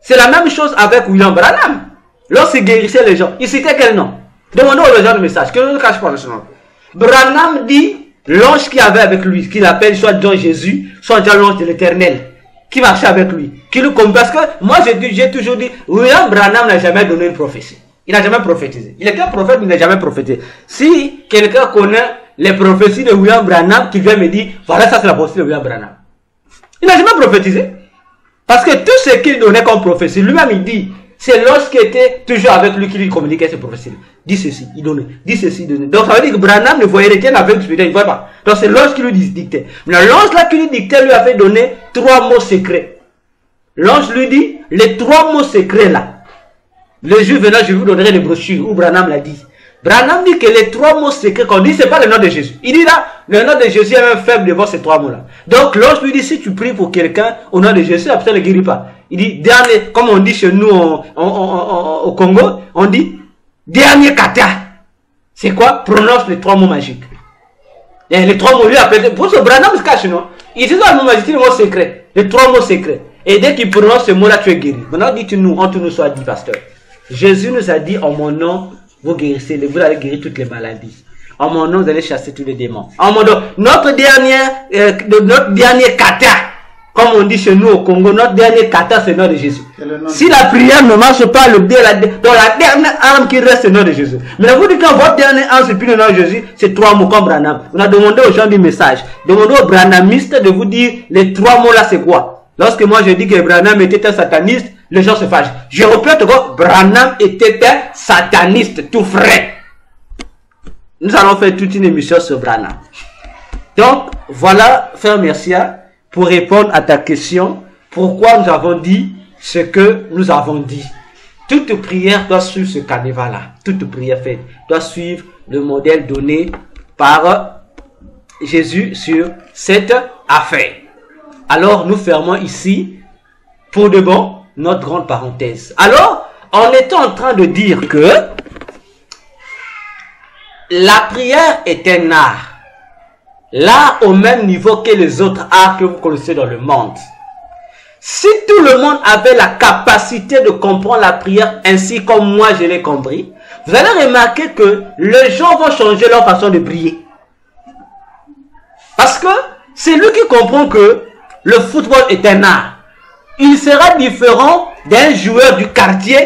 C'est la même chose avec William Branham. Lorsqu'il guérissait les gens, il citait quel nom? Demandons aux gens le message, que je ne cache pas le nom. Branham dit, l'ange qui avait avec lui, qu'il appelle soit John Jésus, soit John l'ange de l'éternel, qui marchait avec lui, qui le comprend. Parce que moi j'ai toujours dit, William Branham n'a jamais donné une prophétie. Il n'a jamais prophétisé. Il était un prophète, mais il n'a jamais prophétisé. Si quelqu'un connaît les prophéties de William Branham, qui vient me dire, voilà, ça c'est la prophétie de William Branham. Il n'a jamais prophétisé. Parce que tout ce qu'il donnait comme prophétie, lui-même il dit, c'est lorsqu'il était toujours avec lui qu'il lui communiquait ses prophéties. Dis ceci, il donnait. Dis ceci, il donnait. Donc ça veut dire que Branham ne voyait rien avec le spirituel, il ne voyait pas. Donc c'est lorsqu'il lui dictait. Mais l'ange là qui lui dictait lui avait donné 3 mots secrets. L'ange lui dit, les 3 mots secrets là. Le jour venant, je vous donnerai les brochures où Branham l'a dit. Branham dit que les 3 mots secrets qu'on dit, c'est pas le nom de Jésus. Il dit là, le nom de Jésus est même faible devant ces 3 mots là. Donc l'ange lui dit, si tu pries pour quelqu'un au nom de Jésus, après ça ne guérit pas. Il dit, dernier, comme on dit chez nous au Congo, on dit, dernier kata. C'est quoi? Prononce les 3 mots magiques. Et les 3 mots, lui appelle, pour ce Branham se cache, non? Il dit, le mot magique, les mots secrets. Les 3 mots secrets. Et dès qu'il prononce ce mot-là, tu es guéri. Maintenant, dites-nous, entre nous soit dit, pasteur. Jésus nous a dit, en mon nom, vous guérissez, vous allez guérir toutes les maladies. En mon nom, vous allez chasser tous les démons. En mon nom, notre dernier kata, Comme on dit chez nous au Congo, notre dernier kata, c'est le nom de Jésus. Si la prière ne marche pas, dans la dernière arme qui reste, c'est le nom de Jésus. Mais vous dites que votre dernière arme, c'est plus le nom de Jésus, c'est 3 mots comme Branham. On a demandé aux gens du message, demandé aux branhamistes de vous dire les 3 mots là, c'est quoi. Lorsque moi je dis que Branham était un sataniste, les gens se fâchent. Je répète que Branham était un sataniste, tout frais. Nous allons faire toute une émission sur Branham. Donc, voilà, frère Mercia, pour répondre à ta question, pourquoi nous avons dit ce que nous avons dit. Toute prière doit suivre ce carnaval-là. Toute prière faite doit suivre le modèle donné par Jésus sur cette affaire. Alors, nous fermons ici, pour de bon, notre grande parenthèse. Alors, on était en train de dire que la prière est un art. Là, au même niveau que les autres arts que vous connaissez dans le monde. Si tout le monde avait la capacité de comprendre la prière ainsi comme moi je l'ai compris, vous allez remarquer que les gens vont changer leur façon de prier. Parce que c'est lui qui comprend que le football est un art. Il sera différent d'un joueur du quartier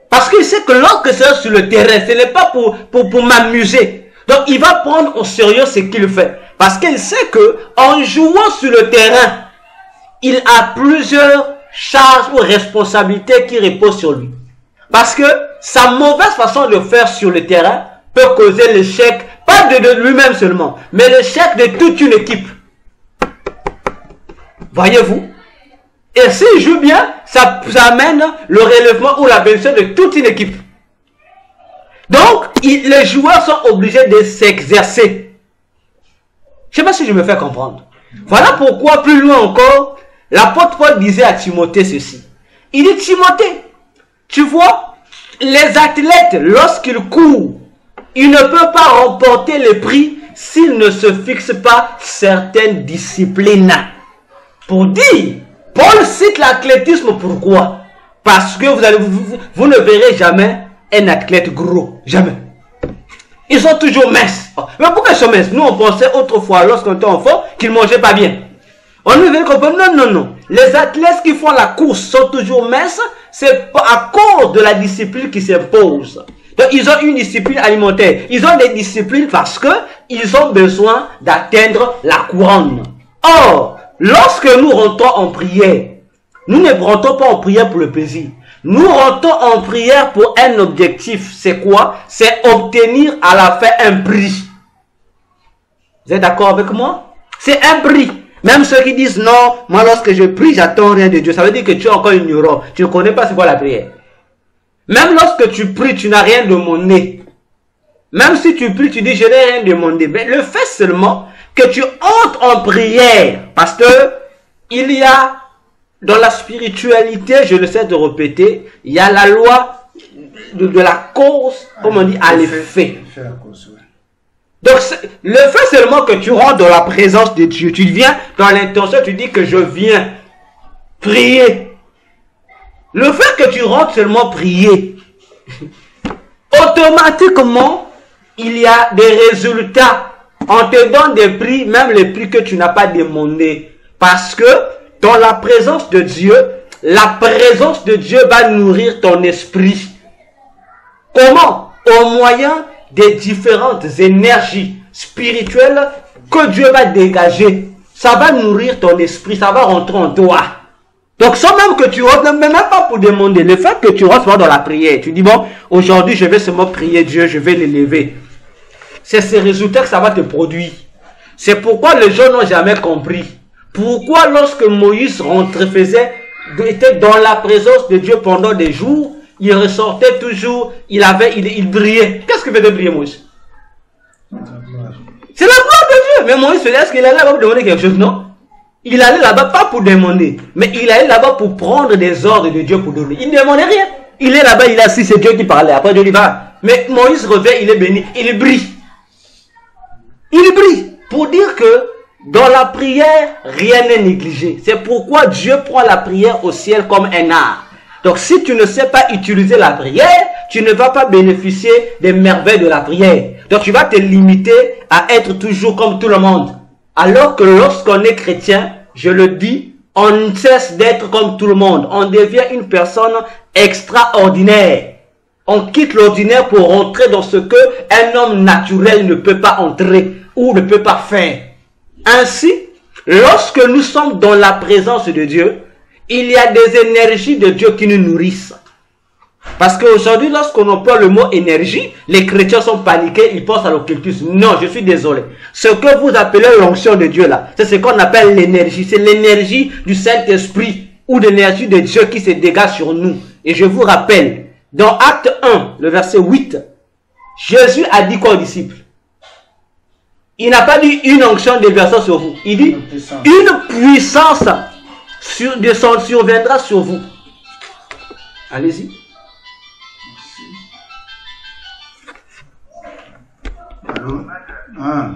parce qu'il sait que lorsque c'est sur le terrain, ce n'est pas pour m'amuser. Donc, il va prendre au sérieux ce qu'il fait. Parce qu'il sait que en jouant sur le terrain, il a plusieurs charges ou responsabilités qui reposent sur lui. Parce que sa mauvaise façon de faire sur le terrain peut causer l'échec, pas de lui-même seulement, mais l'échec de toute une équipe. Voyez-vous? Et s'il joue bien, ça amène le relèvement ou la bénédiction de toute une équipe. Donc, les joueurs sont obligés de s'exercer. Je ne sais pas si je me fais comprendre. Voilà pourquoi, plus loin encore, l'apôtre Paul disait à Timothée ceci. Il dit, Timothée, tu vois, les athlètes, lorsqu'ils courent, ils ne peuvent pas remporter le prix s'ils ne se fixent pas certaines disciplines. Pour dire, Paul cite l'athlétisme, pourquoi? Parce que vous ne verrez jamais un athlète gros. Jamais. Ils sont toujours minces. Mais pourquoi ils sont minces? Nous, on pensait autrefois, lorsqu'on était enfant, qu'ils ne mangeaient pas bien. On ne veut comprendre. Non, non, non. Les athlètes qui font la course sont toujours minces. C'est à cause de la discipline qui s'impose. Donc, ils ont une discipline alimentaire. Ils ont des disciplines parce que ils ont besoin d'atteindre la couronne. Or, lorsque nous rentrons en prière, nous ne rentrons pas en prière pour le plaisir. Nous rentrons en prière pour un objectif. C'est quoi? C'est obtenir à la fin un prix. Vous êtes d'accord avec moi? C'est un prix. Même ceux qui disent non, moi lorsque je prie, j'attends rien de Dieu. Ça veut dire que tu es encore ignorant. Tu ne connais pas c'est quoi la prière. Même lorsque tu pries, tu n'as rien demandé. Même si tu pries, tu dis je n'ai rien demandé. Mais le fait seulement que tu entres en prière, parce que il y a dans la spiritualité, je le sais de répéter, il y a la loi de la cause, comme on dit, à l'effet. Donc, le fait seulement que tu rentres dans la présence de Dieu, tu viens dans l'intention, tu dis que je viens prier. Le fait que tu rentres seulement prier, automatiquement, il y a des résultats. On te donne des prix, même les prix que tu n'as pas demandé. Parce que dans la présence de Dieu, la présence de Dieu va nourrir ton esprit. Comment? Au moyen des différentes énergies spirituelles que Dieu va dégager. Ça va nourrir ton esprit, ça va rentrer en toi. Donc sans même que tu rentres, même pas pour demander, le fait que tu rentres dans la prière, tu dis bon, aujourd'hui je vais seulement prier Dieu, je vais l'élever. C'est ces résultats que ça va te produire. C'est pourquoi les gens n'ont jamais compris. Pourquoi lorsque Moïse était dans la présence de Dieu pendant des jours, il ressortait toujours, il brillait. Qu'est-ce que veut dire briller Moïse? C'est la gloire de Dieu. Mais Moïse, est-ce qu'il allait là-bas pour demander quelque chose? Non. Il allait là-bas pas pour demander, mais il allait là-bas pour prendre des ordres de Dieu pour donner. Il ne demandait rien. Il est là-bas, il est assis, c'est Dieu qui parlait. Après Dieu lui va. Mais Moïse revient, il est béni, il brille. Il brille. Pour dire que dans la prière, rien n'est négligé. C'est pourquoi Dieu prend la prière au ciel comme un art. Donc si tu ne sais pas utiliser la prière, tu ne vas pas bénéficier des merveilles de la prière. Donc tu vas te limiter à être toujours comme tout le monde. Alors que lorsqu'on est chrétien, je le dis on cesse d'être comme tout le monde. On devient une personne extraordinaire. On quitte l'ordinaire pour rentrer dans ce que un homme naturel ne peut pas entrer ou ne peut pas faire. Ainsi, lorsque nous sommes dans la présence de Dieu, il y a des énergies de Dieu qui nous nourrissent. Parce qu'aujourd'hui, lorsqu'on emploie le mot énergie, les chrétiens sont paniqués, ils pensent à l'occultisme. Non, je suis désolé. Ce que vous appelez l'onction de Dieu là, c'est ce qu'on appelle l'énergie. C'est l'énergie du Saint-Esprit ou l'énergie de Dieu qui se dégage sur nous. Et je vous rappelle, dans Acte 1, le verset 8, Jésus a dit quoi aux disciples? Il n'a pas dit une onction d'élévation sur vous. Il dit une puissance surviendra sur vous. Allez-y. Ah.